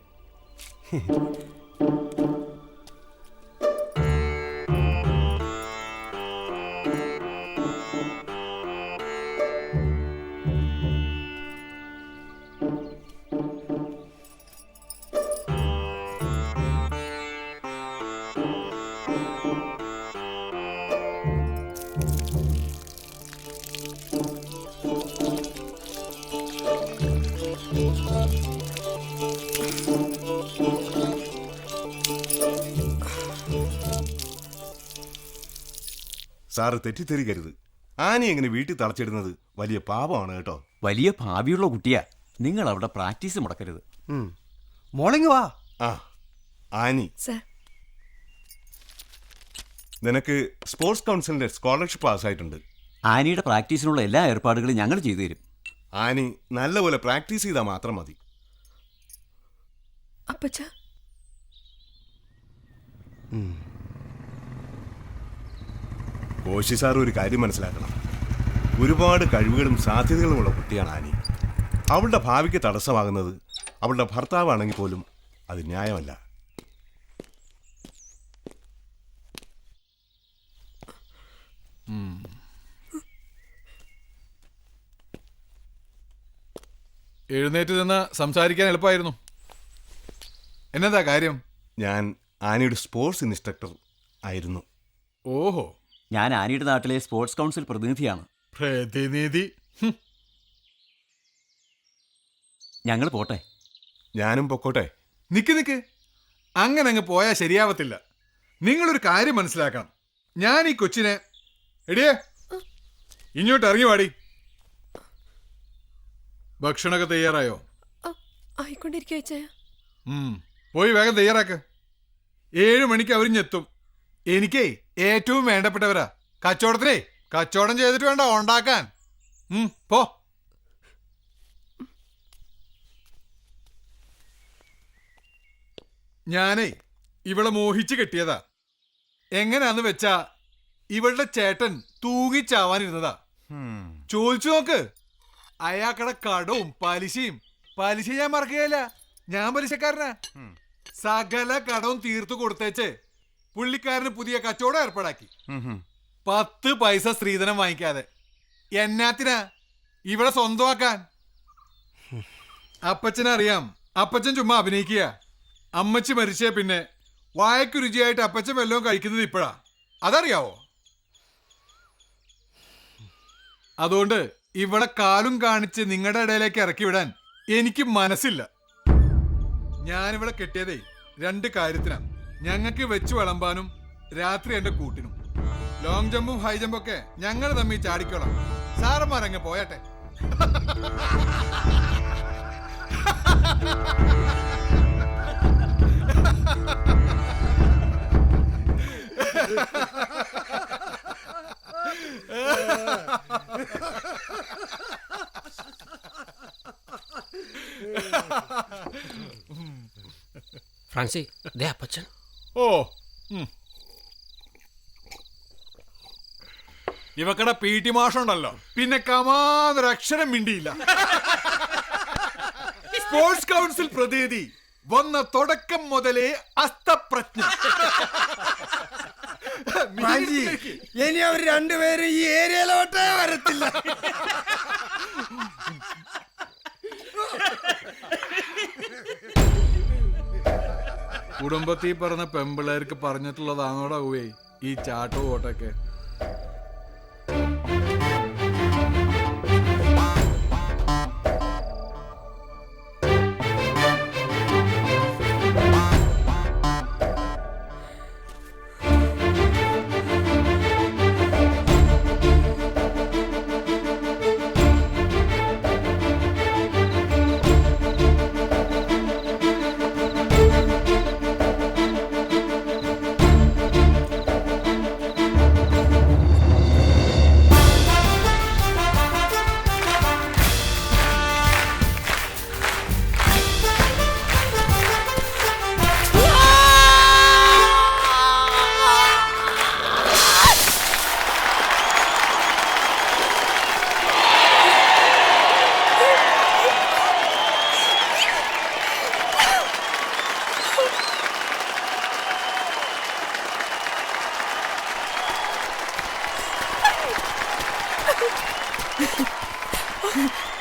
S9: സാറ് തെറ്റിദ്ധരിക്കരുത്. ആനി എങ്ങനെ വീട്ടിൽ തളച്ചിടുന്നത് വലിയ പാപമാണ് കേട്ടോ.
S16: വലിയ ഭാവിയുള്ള കുട്ടിയാ. നിങ്ങൾ അവിടെ പ്രാക്ടീസ് മുടക്കരുത്. മോളിങ് വാ.
S9: ആ ആനി, നിനക്ക് സ്പോർട്സ് കൗൺസിലിന്റെ സ്കോളർഷിപ്പ് പാസ്സായിട്ടുണ്ട്.
S16: ആനിയുടെ പ്രാക്ടീസിനുള്ള എല്ലാ ഏർപ്പാടുകളും ഞങ്ങൾ ചെയ്തു തരും.
S9: ആനി നല്ലപോലെ പ്രാക്ടീസ് ചെയ്താൽ മാത്രം മതി.
S15: അപ്പച്ച,
S9: കോശി സാർ ഒരു കാര്യം മനസ്സിലാക്കണം. ഒരുപാട് കഴിവുകളും സാധ്യതകളുമുള്ള കുട്ടിയാണ് ആനി. അവളുടെ ഭാവിക്ക് തടസ്സമാകുന്നത് അവളുടെ ഭർത്താവാണെങ്കിൽ പോലും അത് ന്യായമല്ല.
S22: എഴുന്നേറ്റ് നിന്ന് സംസാരിക്കാൻ എളുപ്പമായിരുന്നു. എന്നതാ കാര്യം?
S9: ഞാൻ ആനിയുടെ സ്പോർട്സ് ഇൻസ്ട്രക്ടർ ആയിരുന്നു.
S22: ഓഹോ,
S16: ഞാൻ ആനിയുടെ നാട്ടിലെ സ്പോർട്സ് കൗൺസിൽ പ്രതിനിധിയാണ്.
S22: പ്രതിനിധി?
S16: ഞങ്ങൾ പോട്ടെ.
S9: ഞാനും പൊക്കോട്ടെ.
S22: നിക്ക്, അങ്ങനെ അങ്ങ് പോയാൽ ശരിയാവത്തില്ല. നിങ്ങളൊരു കാര്യം മനസ്സിലാക്കണം. ഞാൻ ഈ കൊച്ചിനെ എടിയേ ഇങ്ങോട്ട് ഇറങ്ങി വാടി. ഭക്ഷണമൊക്കെ തയ്യാറായോ?
S15: ആയിക്കൊണ്ടിരിക്കുക.
S22: പോയി വേഗം തയ്യാറാക്ക്. 7 മണിക്ക് അവരിഞ്ഞെത്തും. എനിക്കേ ഏറ്റവും വേണ്ടപ്പെട്ടവരാ. കച്ചവടം ചെയ്തിട്ട് വേണ്ട ഉണ്ടാക്കാൻ. പോ. ഞാനേ ഇവളെ മോഹിച്ച് കെട്ടിയതാ. എങ്ങനാന്ന് വെച്ചാ ഇവളുടെ ചേട്ടൻ തൂങ്ങിച്ചാവാനിരുന്നതാ. ചോദിച്ചു നോക്ക്. അയാൾക്കടെ കടവും പലിശയും. പലിശ ഞാൻ മറക്കുകയല്ല, ഞാൻ പലിശക്കാരനാ. സകല കടവും തീർത്തു കൊടുത്തേച്ച് പുള്ളിക്കാരന് പുതിയ കച്ചവടം ഏർപ്പാടാക്കി. 10 പൈസ സ്ത്രീധനം വാങ്ങിക്കാതെ. എന്നാത്തിനാ? ഇവിടെ സ്വന്തമാക്കാൻ. അപ്പച്ചനറിയാം, അപ്പച്ചൻ ചുമ്മാ അഭിനയിക്കുക. അമ്മച്ചി മരിച്ചേ പിന്നെ വായക്ക് രുചിയായിട്ട് അപ്പച്ചൻ വല്ലതും കഴിക്കുന്നത് ഇപ്പോഴാ. അതറിയാവോ? അതുകൊണ്ട് ഇവിടെ കാലും കാണിച്ച് നിങ്ങളുടെ ഇടയിലേക്ക് ഇറക്കി വിടാൻ എനിക്ക് മനസ്സില്ല. ഞാനിവിടെ കെട്ടിയതേ 2 കാര്യത്തിനാ. ഞങ്ങൾക്ക് വെച്ച് വിളമ്പാനും രാത്രി എന്റെ കൂട്ടിനും. ലോങ് ജമ്പും ഹൈ ജമ്പും ഒക്കെ ഞങ്ങൾ തമ്മിൽ ചാടിക്കോളാം. സാറന്മാരങ്ങ് പോയട്ടെ.
S2: ഫ്രാൻസി, ദേ അപ്പച്ചൻ.
S22: ഓ, ഇവക്കടെ PT മാഷുണ്ടല്ലോ, പിന്നെ കമാതൊരക്ഷരം മിണ്ടിയില്ല. സ്പോർട്സ് കൗൺസിൽ പ്രതിനിധി വന്ന തുടക്കം മുതലേ അസ്തപ്രജ്ഞ.
S19: ഇനി അവർ രണ്ടുപേരും ഈ ഏരിയയിലോട്ടേ വരത്തില്ല.
S22: കുടുംബത്തിൽ പറഞ്ഞ പെമ്പിള്ളേർക്ക് പറഞ്ഞിട്ടുള്ളതാണോടാ ഊവേ ഈ ചാട്ടോ ഓട്ടൊക്കെ?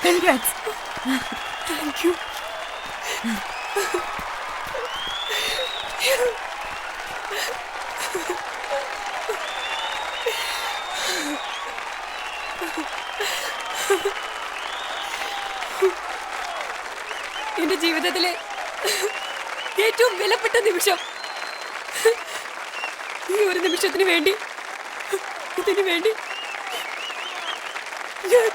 S12: Congrats. Thank you. എന്റെ ജീവിതത്തിലെ ഏറ്റവും വിലപ്പെട്ട നിമിഷം. ഈ ഒരു നിമിഷത്തിന് വേണ്ടി, ഇതിനു വേണ്ടി ഞാൻ